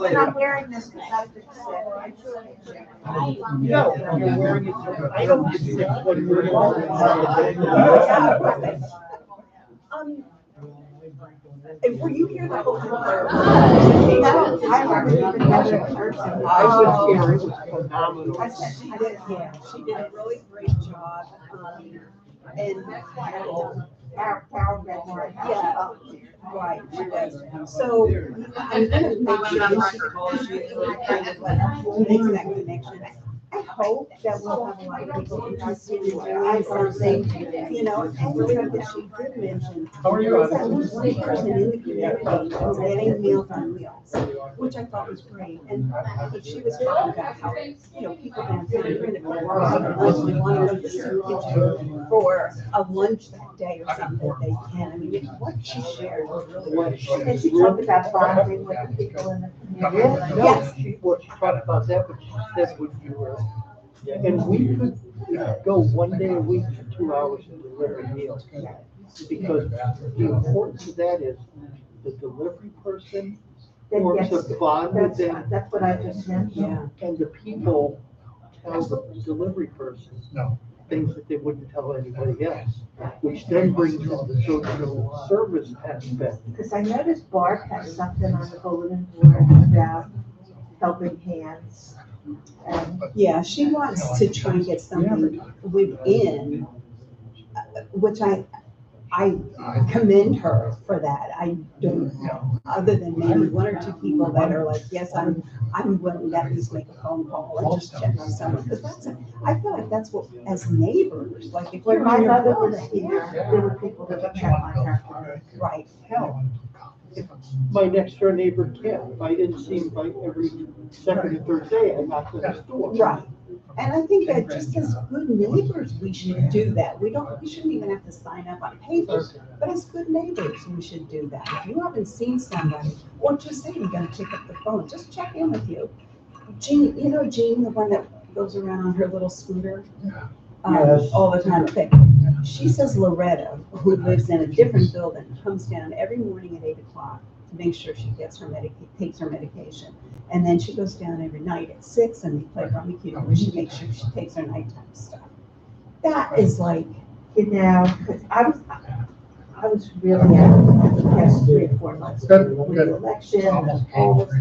And I'm wearing this because I've been sick. No, you're wearing it. I don't get sick when you're Were you here the whole time? No, I wasn't even measured in person. I was here, it was phenomenal. She did a really great job. And Carol read more. yeah, right, she does. So I'm gonna make sure that she makes that connection. I hope that we'll have a lot of people interested in doing something, you know, and anytime that she did mention. There is at least one person in the community who's getting Meals on Wheels, which I thought was great. And she was talking about how, you know, people downtown are in the world, they want to go to the for a lunch that day or something that they can. I mean, what she shared was really good. And she talked about bonding with the people in the community. Yes. She talked about that, but she said when you were, and we could go one day a week for 2 hours and deliver meals. Because the importance of that is the delivery person forms a bond with them. That's what I just mentioned. And the people tell the delivery person things that they wouldn't tell anybody else, which then brings in the social service aspect. Because I noticed Barb has something on the bulletin board about helping hands. Yeah, she wants to try and get something within, which I commend her for that. I don't know, other than maybe one or two people that are like, yes, I'm willing to at least make a phone call or just check on someone, because I feel like that's what, as neighbors, like if When you're my in your mother was building. here, there were people that would check on her. Right. My next door neighbor, Kim, if I didn't see him by every second or third day, I knocked on his door. Right. And I think that just as good neighbors, we should do that. We shouldn't even have to sign up on paper, but as good neighbors, we should do that. If you haven't seen somebody, or just say you're gonna pick up the phone, just check in with you. Jean, you know Jean, the one that goes around on her little scooter? All the time. Okay. She says Loretta, who lives in a different building, comes down every morning at 8 o'clock to make sure she gets her takes her medication. And then she goes down every night at 6 and we play barbecue where she makes sure she takes her nighttime stuff. That is like, You know, because I was really at the past 3 or 4 months with the election and the polls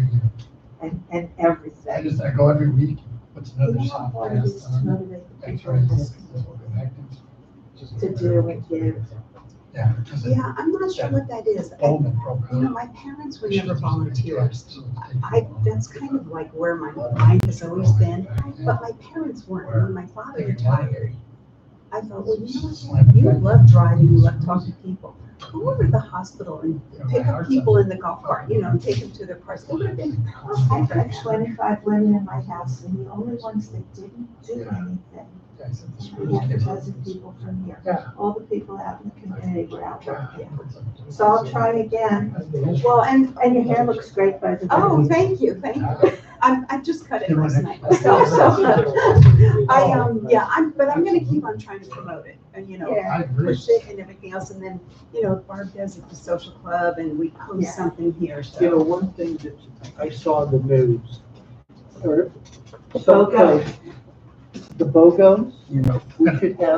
and everything. I go every week. What's You know what part of it is to motivate the people in this community to do and give. Yeah, I'm not sure what that is. You know, my parents were never volunteers. That's kind of like where my mind has always been, but my parents weren't. When my father retired, I thought, well, you know what? You love driving, you love talking to people. Go over to the hospital and pick up people in the golf cart, you know, and take them to their cars. It would have been I perfect. had 25 women in my house, and the only ones that didn't do anything, we had a dozen people from here. All the people out in the community were out working. So I'll try again. Well, and And your hair looks great, by the way. oh, thank you, thank you. I just cut it last night myself, so. Yeah, but I'm gonna keep on trying to promote it and, you know, Yeah. push it and everything else. And then, you know, Barb does it, the social club, and we Yeah. post something here, You know, so. one thing that I saw in the news, or BOGO. the BOGOs, we should have